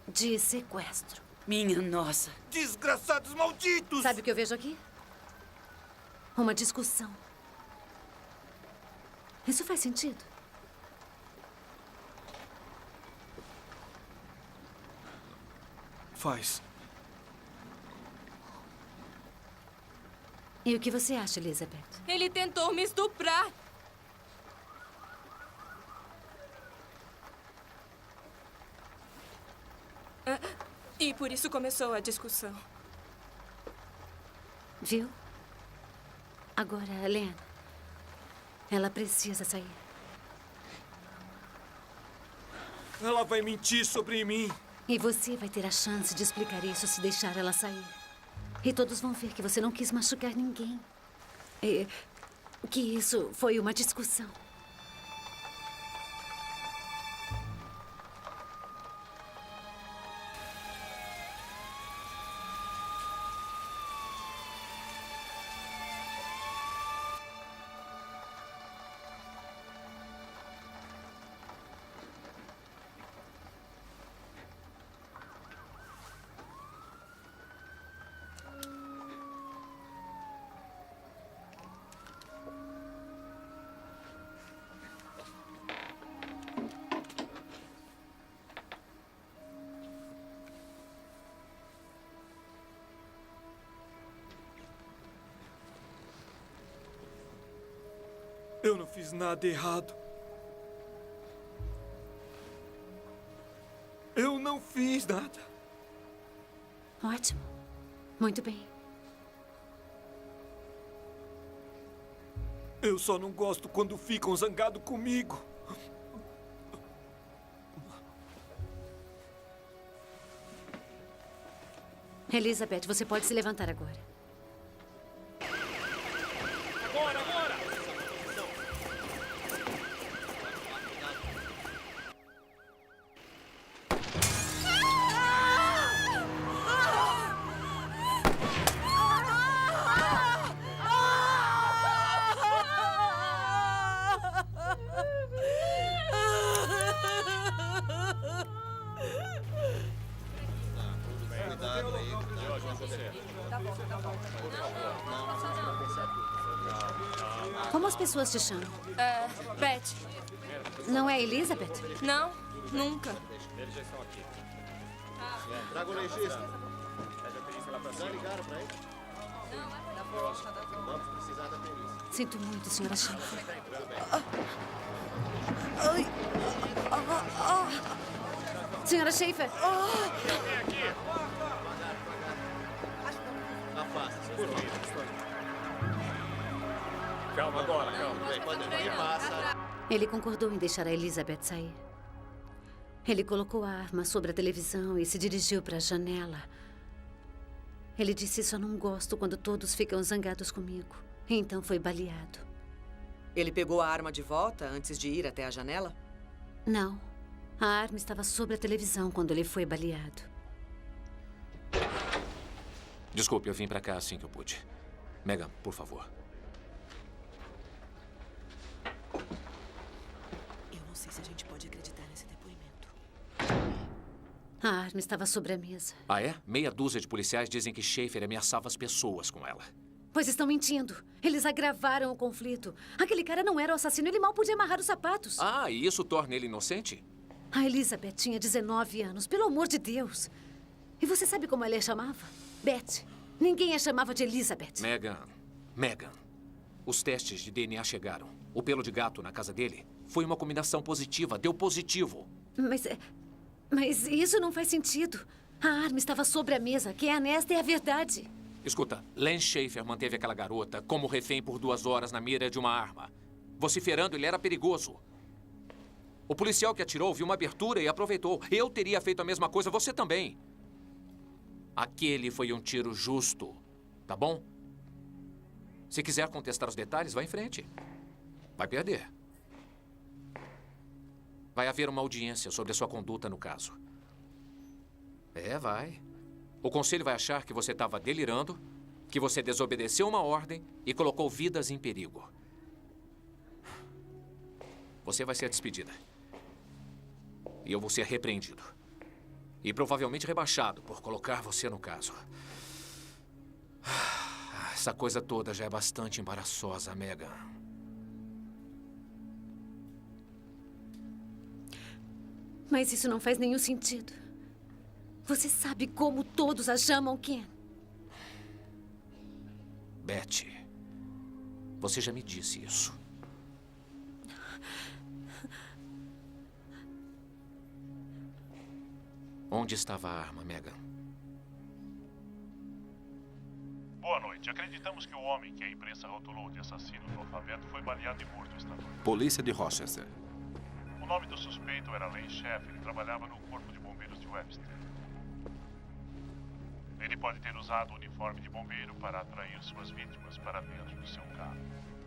De sequestro. Minha nossa. Desgraçados malditos! Sabe o que eu vejo aqui? Uma discussão. Isso faz sentido? Faz. E o que você acha, Elizabeth? Ele tentou me estuprar. E por isso começou a discussão. Viu? Agora, Len, ela precisa sair. Ela vai mentir sobre mim. E você vai ter a chance de explicar isso se deixar ela sair. E todos vão ver que você não quis machucar ninguém. E que isso foi uma discussão. Eu não fiz nada errado. Eu não fiz nada. Ótimo. Muito bem. Eu só não gosto quando ficam zangados comigo. Elizabeth, você pode se levantar agora. Agora, agora! Como as pessoas te chamam? Beth. Não é Elizabeth? Não, nunca. Eles já estão aqui. Traga o legista. Já ligaram pra ele? Vamos precisar da perícia. Sinto muito, senhora Schaefer. Senhora Schaefer! Vem aqui! Afasta-se, por favor. Calma agora, calma. Pode vir, passa. Ele concordou em deixar a Elizabeth sair. Ele colocou a arma sobre a televisão e se dirigiu para a janela. Ele disse: só não gosto quando todos ficam zangados comigo. Então foi baleado. Ele pegou a arma de volta antes de ir até a janela? Não. A arma estava sobre a televisão quando ele foi baleado. Desculpe, eu vim pra cá assim que eu pude. Megan, por favor. Eu não sei se a gente pode acreditar nesse depoimento. A arma estava sobre a mesa. Ah, é? Meia dúzia de policiais dizem que Schaefer ameaçava as pessoas com ela. Pois estão mentindo. Eles agravaram o conflito. Aquele cara não era o assassino, ele mal podia amarrar os sapatos. Ah, e isso torna ele inocente? A Elizabeth tinha 19 anos, pelo amor de Deus. E você sabe como ela a chamava? Beth. Ninguém a chamava de Elizabeth. Megan. Os testes de DNA chegaram. O pelo de gato na casa dele foi uma combinação positiva. Deu positivo. Mas isso não faz sentido. A arma estava sobre a mesa. Quem é honesta é a verdade. Escuta, Len Schaefer manteve aquela garota como refém por 2 horas na mira de uma arma. Vociferando, ele era perigoso. O policial que atirou viu uma abertura e aproveitou. Eu teria feito a mesma coisa, você também. Aquele foi um tiro justo, tá bom? Se quiser contestar os detalhes, vá em frente. Vai perder. Vai haver uma audiência sobre a sua conduta no caso. Vai. O conselho vai achar que você estava delirando, que você desobedeceu uma ordem e colocou vidas em perigo. Você vai ser despedida. E eu vou ser repreendido. E provavelmente rebaixado por colocar você no caso. Essa coisa toda já é bastante embaraçosa, Megan. Mas isso não faz nenhum sentido. Você sabe como todos a chamam, Ken? Beth, você já me disse isso. Onde estava a arma, Megan? Boa noite. Acreditamos que o homem que a imprensa rotulou de assassino do alfabeto foi baleado e morto esta noite. Polícia de Rochester. O nome do suspeito era Len Schaefer e trabalhava no Corpo de Bombeiros de Webster. Ele pode ter usado o uniforme de bombeiro para atrair suas vítimas para dentro do seu carro.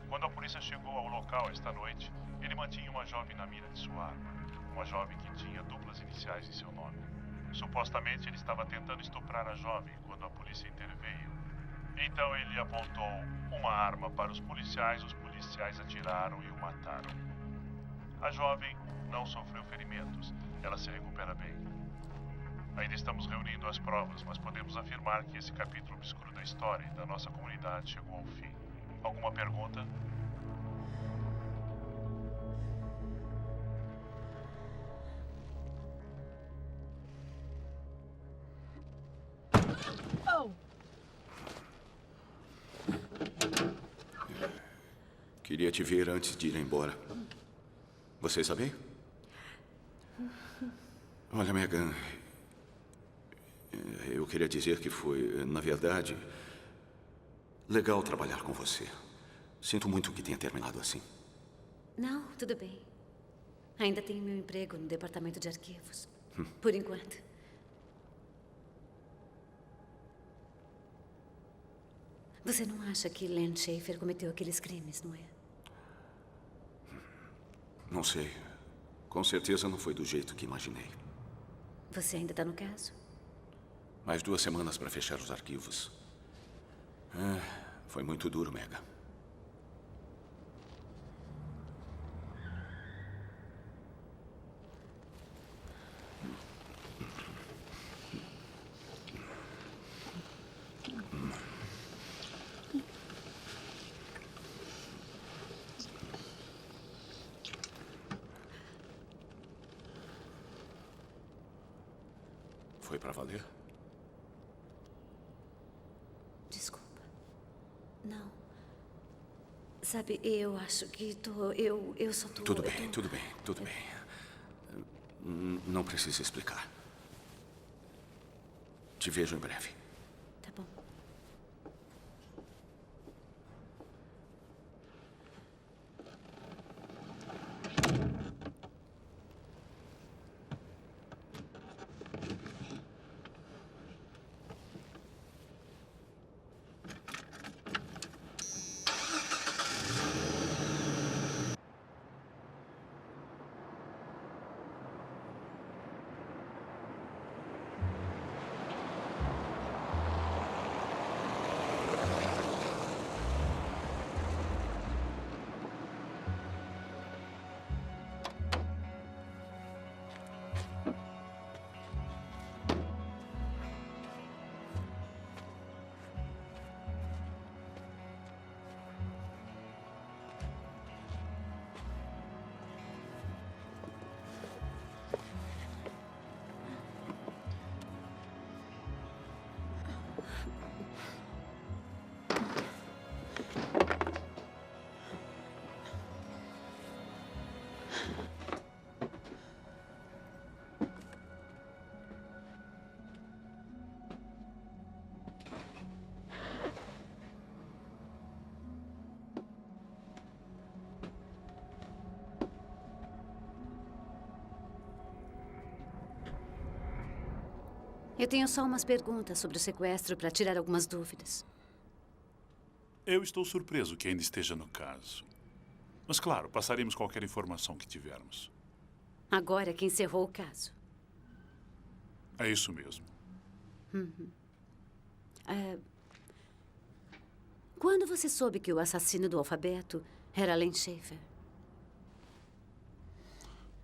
Quando a polícia chegou ao local esta noite, ele mantinha uma jovem na mira de sua arma. Uma jovem que tinha duplas iniciais em seu nome. Supostamente ele estava tentando estuprar a jovem quando a polícia interveio. Então ele apontou uma arma para os policiais atiraram e o mataram. A jovem não sofreu ferimentos, ela se recupera bem. Ainda estamos reunindo as provas, mas podemos afirmar que esse capítulo obscuro da história e da nossa comunidade chegou ao fim. Alguma pergunta? Queria te ver antes de ir embora. Você está bem? Olha, Megan, eu queria dizer que foi, na verdade, legal trabalhar com você. Sinto muito que tenha terminado assim. Não, tudo bem. Ainda tenho meu emprego no departamento de arquivos. Por enquanto. Você não acha que Len Schaefer cometeu aqueles crimes, não é? Não sei. Com certeza não foi do jeito que imaginei. Você ainda está no caso? Mais 2 semanas para fechar os arquivos. Foi muito duro, Megan. Foi para valer? Desculpa. Não. Sabe, eu acho que eu só tô... Tudo bem, tudo bem, tudo bem. Não precisa explicar. Te vejo em breve. Tá bom. Eu tenho só umas perguntas sobre o sequestro para tirar algumas dúvidas. Eu estou surpreso que ainda esteja no caso. Mas, claro, passaremos qualquer informação que tivermos. Agora que encerrou o caso. É isso mesmo. Quando você soube que o assassino do alfabeto era Len Schaefer?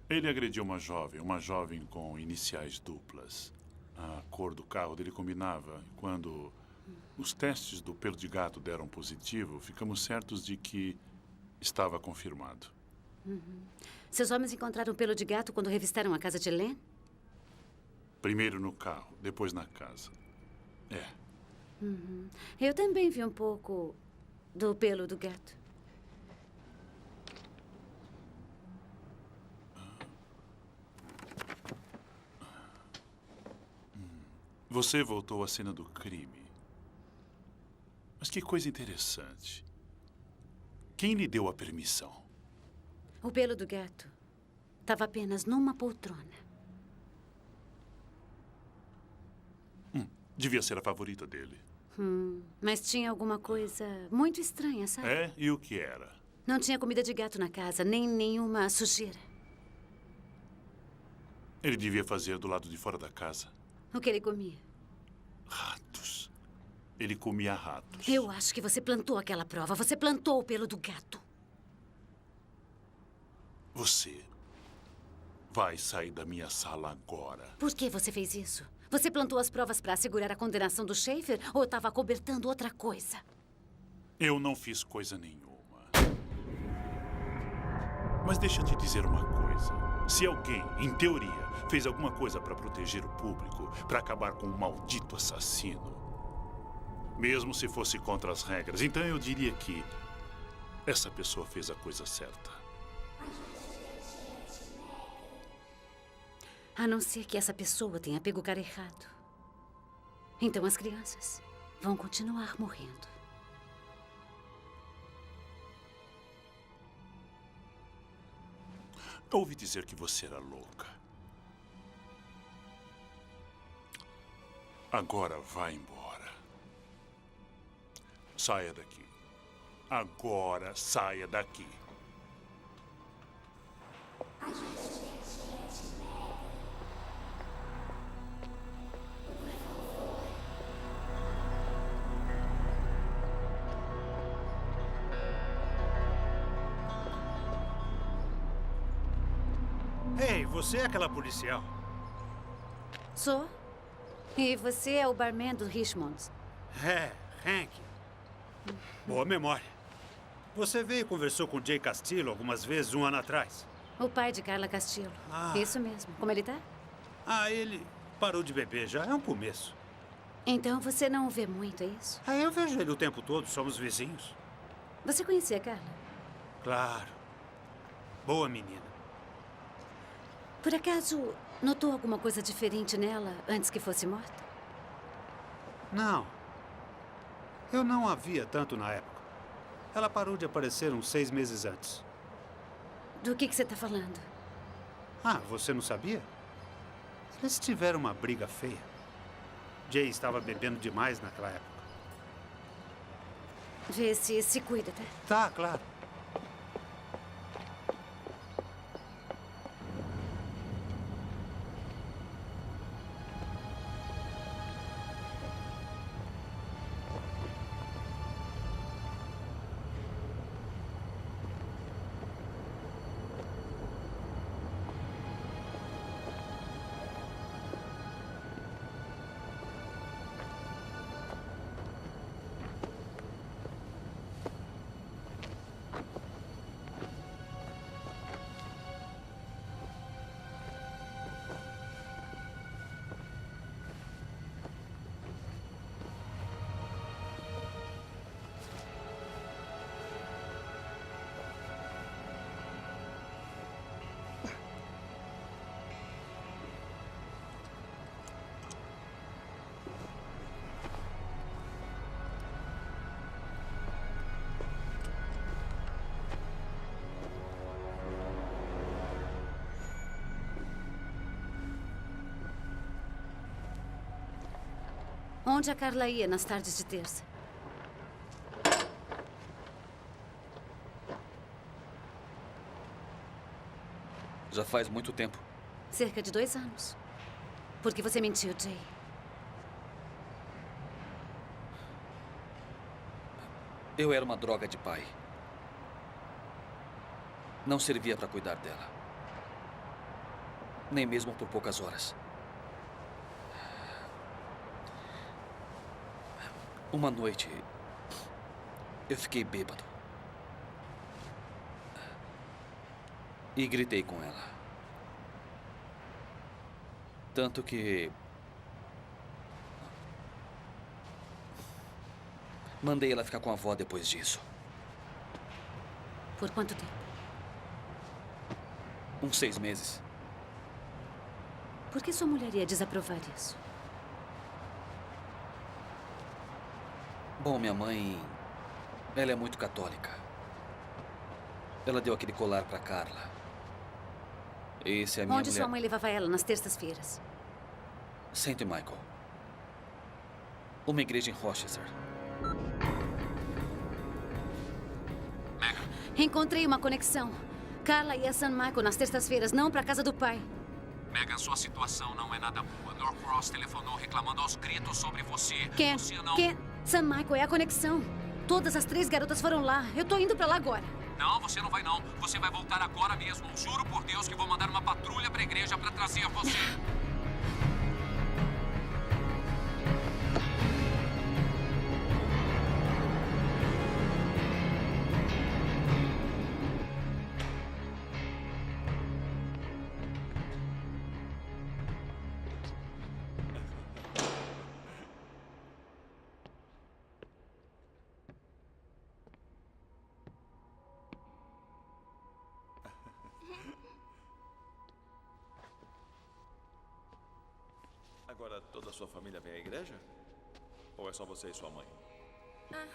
Ele agrediu uma jovem com iniciais duplas. A cor do carro dele combinava. Quando os testes do pelo de gato deram positivo, ficamos certos de que estava confirmado. Seus homens encontraram pelo de gato quando revistaram a casa de Len? Primeiro no carro, depois na casa. É. Eu também vi um pouco do pelo do gato. Você voltou à cena do crime. Mas que coisa interessante. Quem lhe deu a permissão? O pelo do gato estava apenas numa poltrona. Devia ser a favorita dele. Mas tinha alguma coisa muito estranha, sabe? É? E o que era? Não tinha comida de gato na casa, nem nenhuma sujeira. Ele devia fazer do lado de fora da casa. O que ele comia? Ratos. Ele comia ratos. Eu acho que você plantou aquela prova. Você plantou o pelo do gato. Você vai sair da minha sala agora. Por que você fez isso? Você plantou as provas para assegurar a condenação do Schaefer ou estava acobertando outra coisa? Eu não fiz coisa nenhuma. Mas deixa eu te dizer uma coisa. Se alguém, em teoria, fez alguma coisa para proteger o público, para acabar com um maldito assassino, mesmo se fosse contra as regras, então eu diria que essa pessoa fez a coisa certa. A não ser que essa pessoa tenha pego o cara errado. Então as crianças vão continuar morrendo. Ouvi dizer que você era louca. Agora vá embora. Saia daqui. Agora saia daqui. Ei, você é aquela policial? Sou. E você é o barman do Richmond. É, Hank. Boa memória. Você veio e conversou com o Jay Castillo algumas vezes, um ano atrás. O pai de Carla Castillo. Isso mesmo. Como ele tá? Ele parou de beber já. É um começo. Então você não o vê muito, é isso? Eu vejo ele o tempo todo. Somos vizinhos. Você conhecia a Carla? Claro. Boa menina. Por acaso, notou alguma coisa diferente nela antes que fosse morta? Não. Eu não a via tanto na época. Ela parou de aparecer uns 6 meses antes. Do que você está falando? Você não sabia? Eles tiveram uma briga feia. Jay estava bebendo demais naquela época. Vê se cuida, tá? Tá, claro. Onde a Carla ia nas tardes de terça? Já faz muito tempo. Cerca de 2 anos. Por que você mentiu, Jay? Eu era uma droga de pai. Não servia para cuidar dela. Nem mesmo por poucas horas. Uma noite, eu fiquei bêbado. E gritei com ela. Tanto que mandei ela ficar com a avó depois disso. Por quanto tempo? Uns 6 meses. Por que sua mulher ia desaprovar isso? Bom, minha mãe, ela é muito católica. Ela deu aquele colar para Carla. Esse é a minha Onde mulher. sua mãe levava ela nas terças-feiras? St. Michael. Uma igreja em Rochester. Encontrei uma conexão. Carla ia a St. Michael nas terças-feiras, não para a casa do pai. Megan, sua situação não é nada boa. Norcross telefonou reclamando aos gritos sobre você. Ken, Você não... Ken, St. Michael é a conexão. Todas as 3 garotas foram lá. Eu tô indo para lá agora. Não, você não vai não. Você vai voltar agora mesmo. Juro por Deus que vou mandar uma patrulha pra igreja pra trazer você. Agora toda a sua família vem à igreja? Ou é só você e sua mãe? Ah,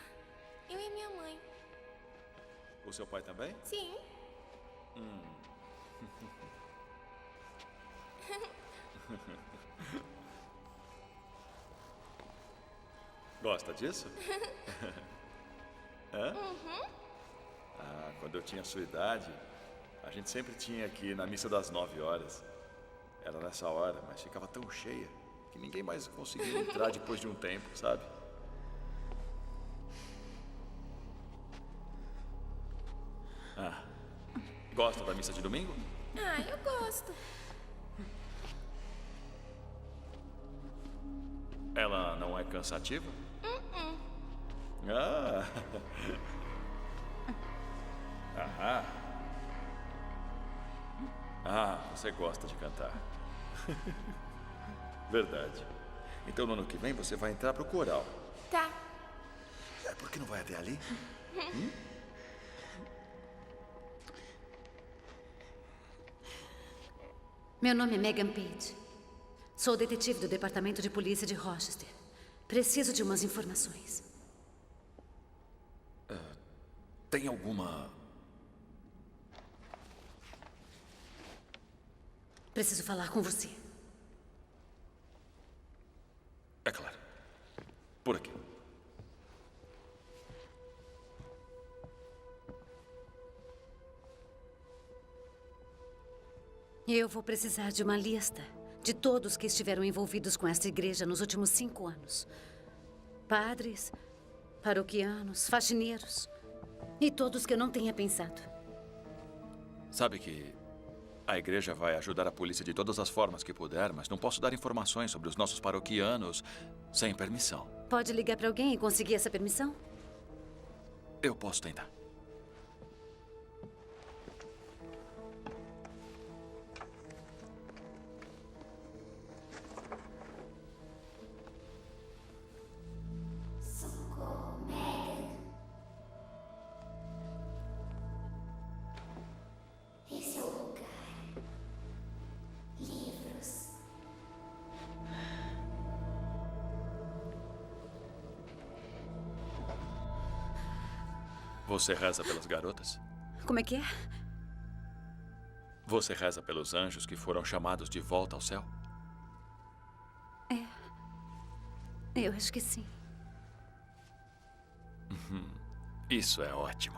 eu e minha mãe. O seu pai também? Sim. Gosta disso? Hã? Uhum. Ah, quando eu tinha a sua idade, a gente sempre tinha que ir na missa das 9 horas. Era nessa hora, mas ficava tão cheia que ninguém mais conseguia entrar depois de um tempo, sabe? Ah, gosta da missa de domingo? Ah, eu gosto. Ela não é cansativa? Ah! Aham. Ah, você gosta de cantar. Verdade. Então, no ano que vem, você vai entrar pro coral. Tá. Por que não vai até ali? Meu nome é Megan Page. Sou detetive do Departamento de Polícia de Rochester. Preciso de umas informações. Tem alguma... Preciso falar com você. É claro. Por aqui. Eu vou precisar de uma lista de todos que estiveram envolvidos com esta igreja nos últimos 5 anos. Padres, paroquianos, faxineiros e todos que eu não tenha pensado. Sabe que a igreja vai ajudar a polícia de todas as formas que puder, mas não posso dar informações sobre os nossos paroquianos sem permissão. Pode ligar para alguém e conseguir essa permissão? Eu posso tentar. Socorro, Megan. Esse é o lugar. Livros. Você reza pelas garotas? Como é que é? Você reza pelos anjos que foram chamados de volta ao céu? Eu acho que sim. Isso é ótimo.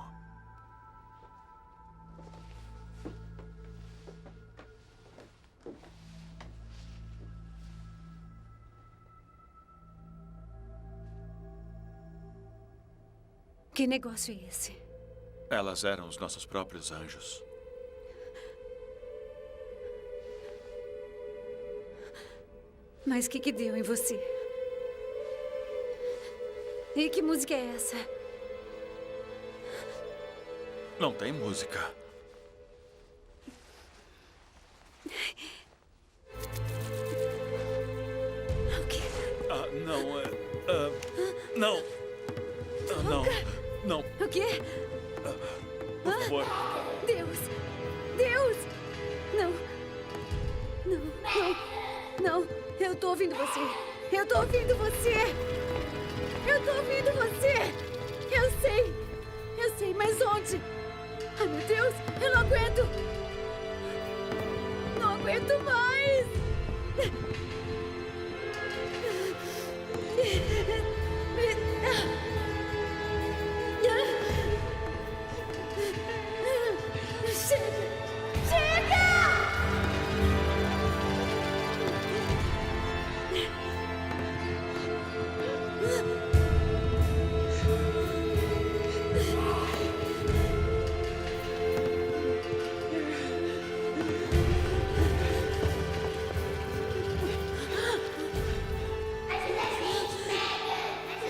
Que negócio é esse? Elas eram os nossos próprios anjos. Mas o que deu em você? E que música é essa? Não tem música. O quê? Não. Não. Não. Não. O quê? Por favor. Deus! Deus! Não. Não, não. Não. Eu tô ouvindo você. Eu tô ouvindo você. Eu tô ouvindo você. Eu sei, mas onde? Ai, meu Deus, eu não aguento. Não aguento mais. Chega!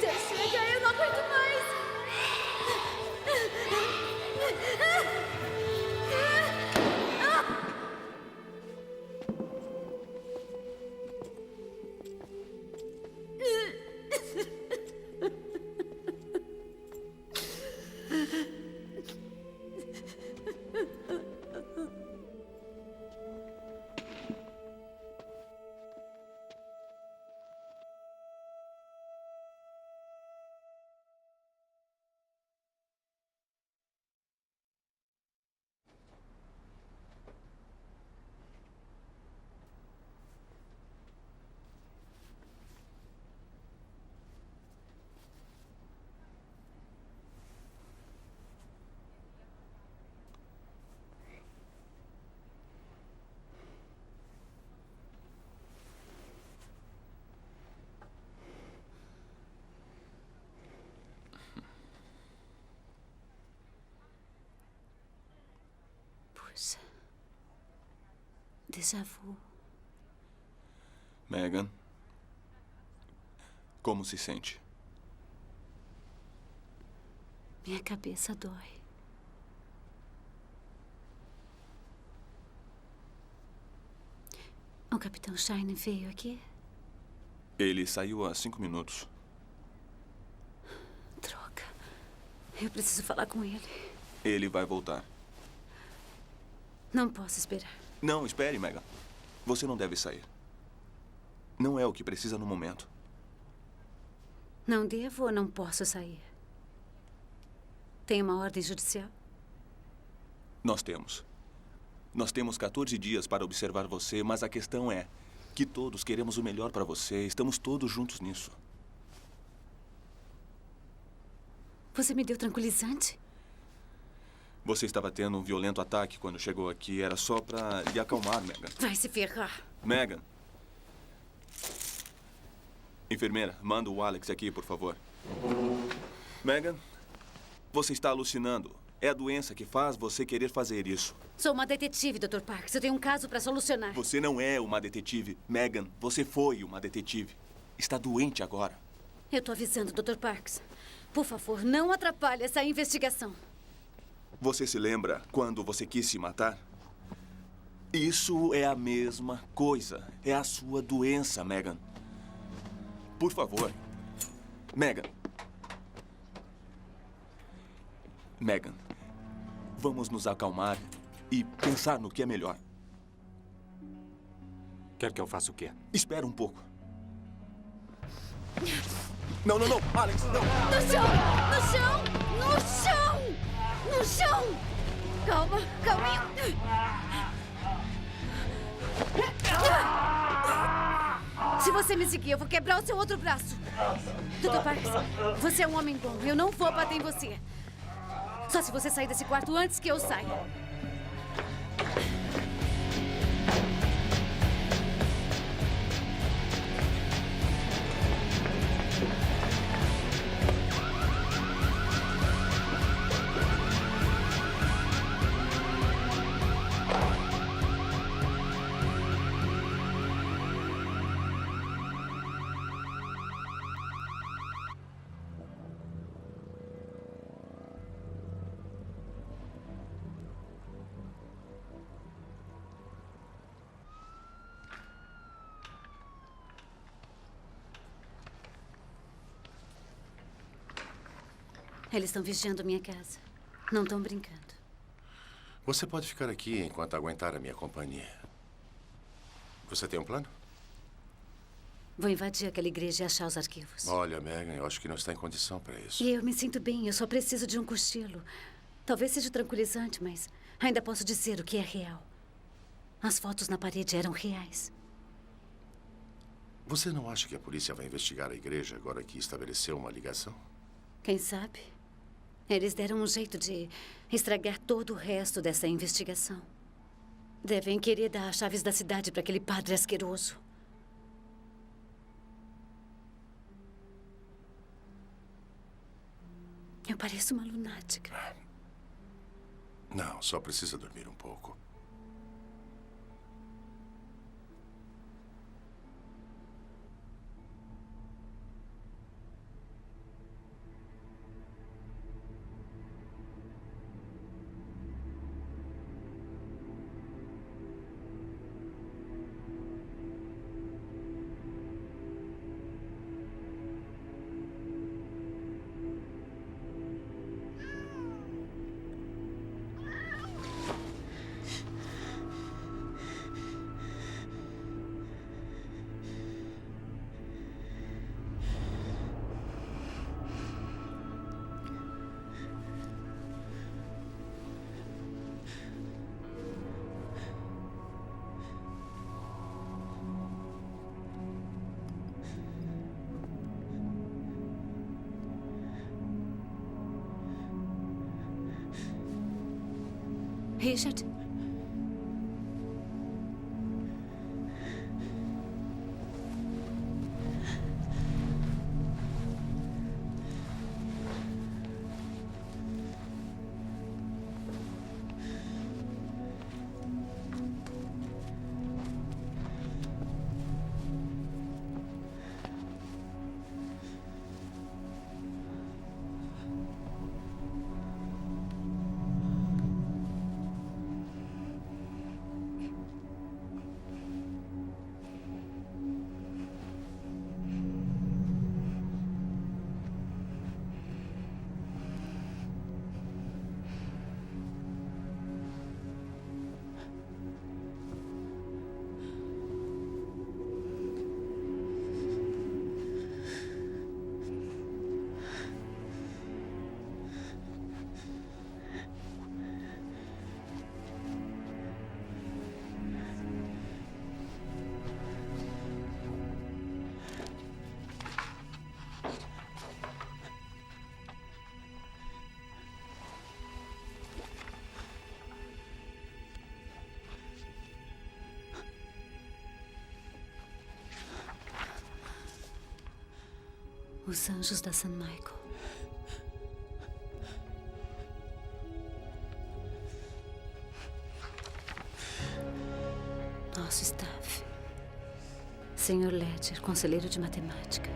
Chega, eu não aguento mais. Puxa. Déjà vu. Megan, como se sente? Minha cabeça dói. O Capitão Shine veio aqui? Ele saiu há 5 minutos. Droga. Eu preciso falar com ele. Ele vai voltar. Não posso esperar. Não, espere, Megan. Você não deve sair. Não é o que precisa no momento. Não devo ou não posso sair? Tem uma ordem judicial? Nós temos. Nós temos 14 dias para observar você, mas a questão é que todos queremos o melhor para você. Estamos todos juntos nisso. Você me deu tranquilizante? Você estava tendo um violento ataque quando chegou aqui. Era só para lhe acalmar, Megan. Vai se ferrar. Megan. Enfermeira, manda o Alex aqui, por favor. Megan, você está alucinando. É a doença que faz você querer fazer isso. Sou uma detetive, Dr. Parks. Eu tenho um caso para solucionar. Você não é uma detetive. Megan, você foi uma detetive. Está doente agora. Eu tô avisando, Dr. Parks. Por favor, não atrapalhe essa investigação. Você se lembra quando você quis se matar? Isso é a mesma coisa. É a sua doença, Megan. Por favor. Megan. Megan, vamos nos acalmar e pensar no que é melhor. Quer que eu faça o quê? Espera um pouco. Não, Alex, não! No chão! No chão! No chão! No chão! Calma, calminha. Se você me seguir, eu vou quebrar o seu outro braço. Dr. Parks, você é um homem bom. Eu não vou bater em você. Só se você sair desse quarto antes que eu saia. Eles estão vigiando minha casa. Não estão brincando. Você pode ficar aqui enquanto aguentar a minha companhia. Você tem um plano? Vou invadir aquela igreja e achar os arquivos. Olha, Megan, eu acho que não está em condição para isso. E eu me sinto bem. Eu só preciso de um cochilo. Talvez seja tranquilizante, mas ainda posso dizer o que é real. As fotos na parede eram reais. Você não acha que a polícia vai investigar a igreja agora que estabeleceu uma ligação? Quem sabe? Eles deram um jeito de estragar todo o resto dessa investigação. Devem querer dar as chaves da cidade para aquele padre asqueroso. Eu pareço uma lunática. Não, só precisa dormir um pouco. Richard? Os anjos da St. Michael. Nosso staff. Sr. Ledger, conselheiro de matemática.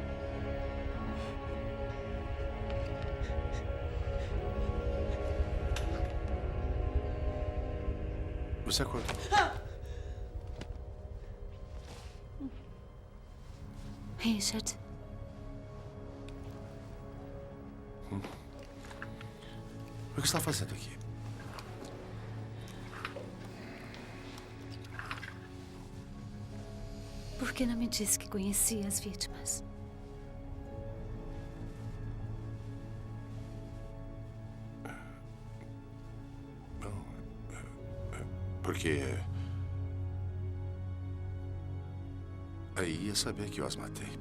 Você acordou? Richard. O que está fazendo aqui? Por que não me disse que conhecia as vítimas? Porque a Aí ia saber que eu as matei.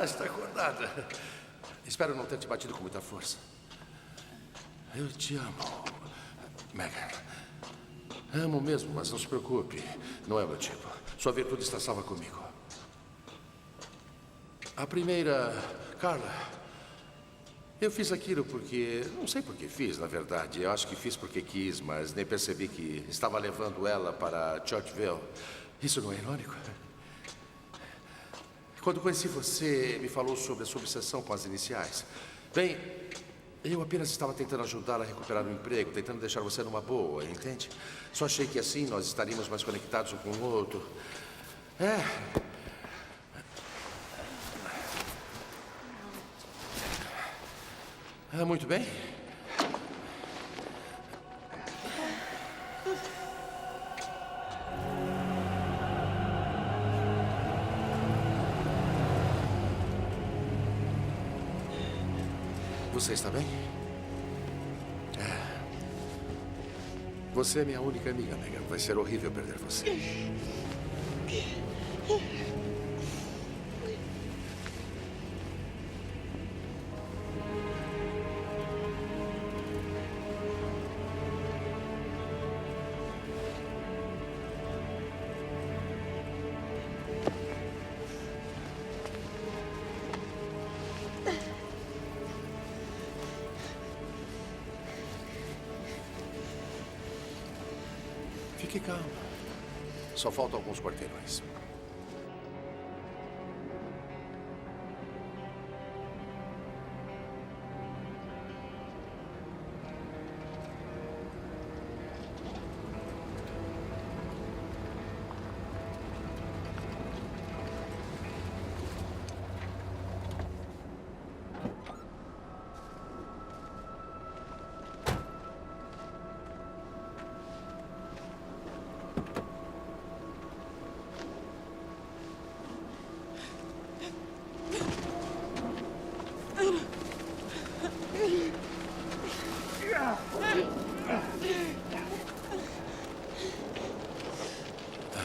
Está acordada. Espero não ter te batido com muita força. Eu te amo, Megan. Amo mesmo, mas não se preocupe. Não é o meu tipo. Sua virtude está salva comigo. A primeira, Carla. Eu fiz aquilo porque... Não sei por que fiz, na verdade. Eu acho que fiz porque quis, mas nem percebi que estava levando ela para Churchville. Isso não é irônico? Quando conheci você, me falou sobre a sua obsessão com as iniciais. Bem, eu apenas estava tentando ajudá-la a recuperar o emprego, tentando deixar você numa boa, entende? Só achei que assim nós estaríamos mais conectados um com o outro. Muito bem. Você está bem? Você é minha única amiga, Megan. Vai ser horrível perder você. Fique calma. Só faltam alguns quarteirões.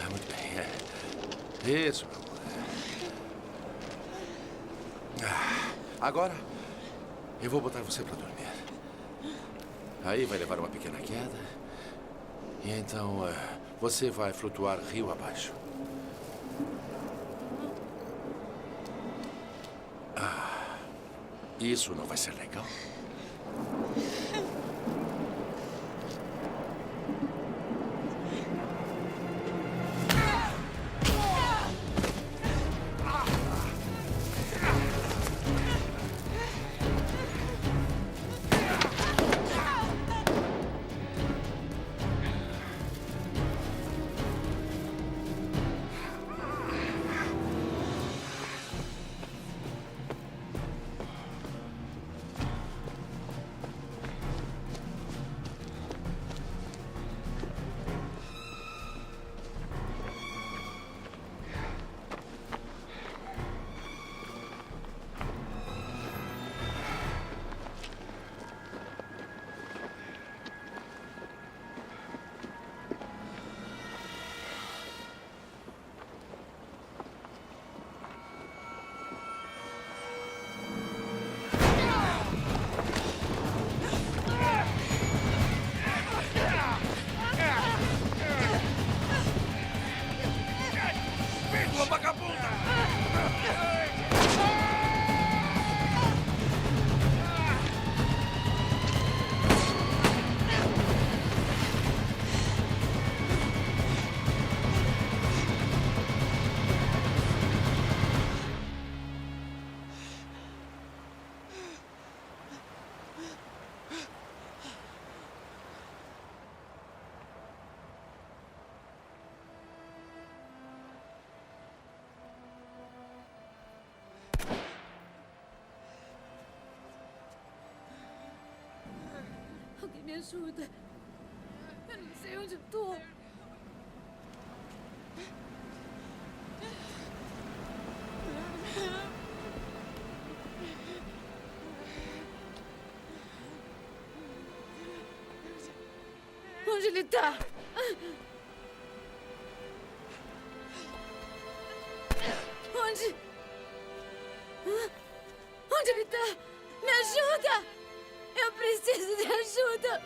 Muito bem. Isso, meu amor. Agora, eu vou botar você para dormir. Aí vai levar uma pequena queda. E então, você vai flutuar rio abaixo. Isso não vai ser legal? me ajuda. Eu não sei onde eu tô. Onde ele tá? Onde? Onde ele tá? Me ajuda! Eu preciso de ajuda!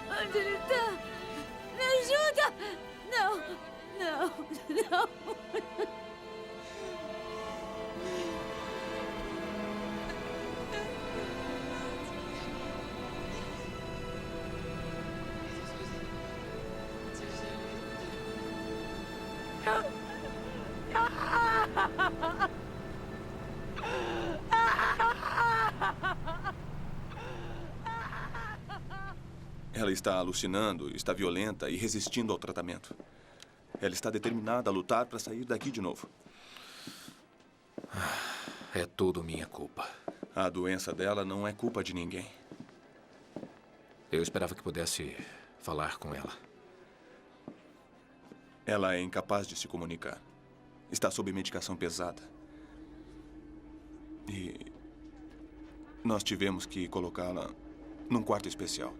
Onde ele tá? Me ajuda! Não, não, não. Ela está alucinando, está violenta e resistindo ao tratamento. Ela está determinada a lutar para sair daqui de novo. É tudo minha culpa. A doença dela não é culpa de ninguém. Eu esperava que pudesse falar com ela. Ela é incapaz de se comunicar. Está sob medicação pesada. E nós tivemos que colocá-la num quarto especial.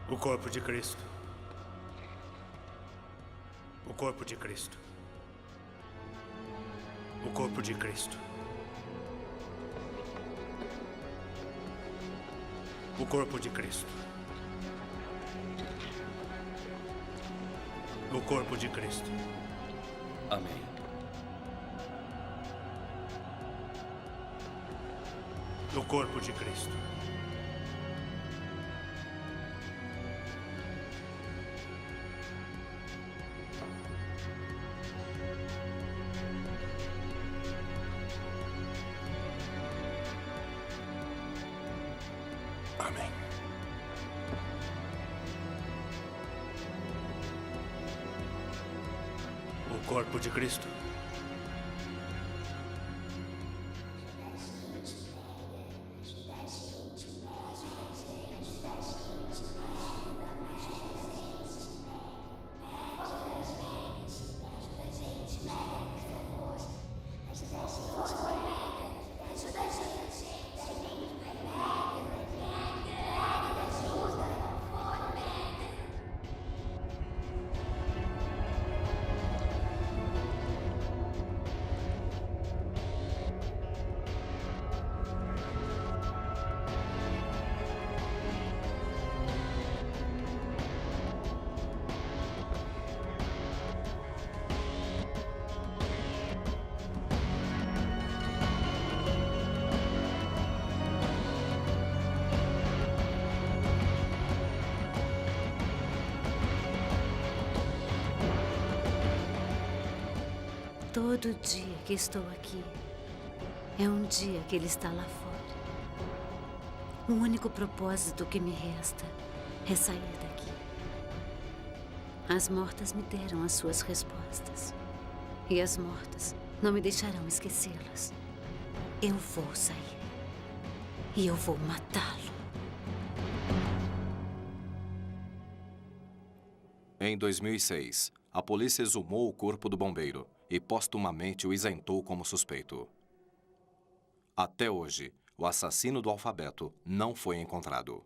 O corpo de Cristo. O corpo de Cristo. O corpo de Cristo. O corpo de Cristo. O corpo de Cristo. Amém. O corpo de Cristo. Amém. O corpo de Cristo. Todo dia que estou aqui é um dia que ele está lá fora. O único propósito que me resta é sair daqui. As mortas me deram as suas respostas. E as mortas não me deixarão esquecê-las. Eu vou sair. E eu vou matá-lo. Em 2006, a polícia exumou o corpo do bombeiro e postumamente o isentou como suspeito. Até hoje, O assassino do alfabeto não foi encontrado.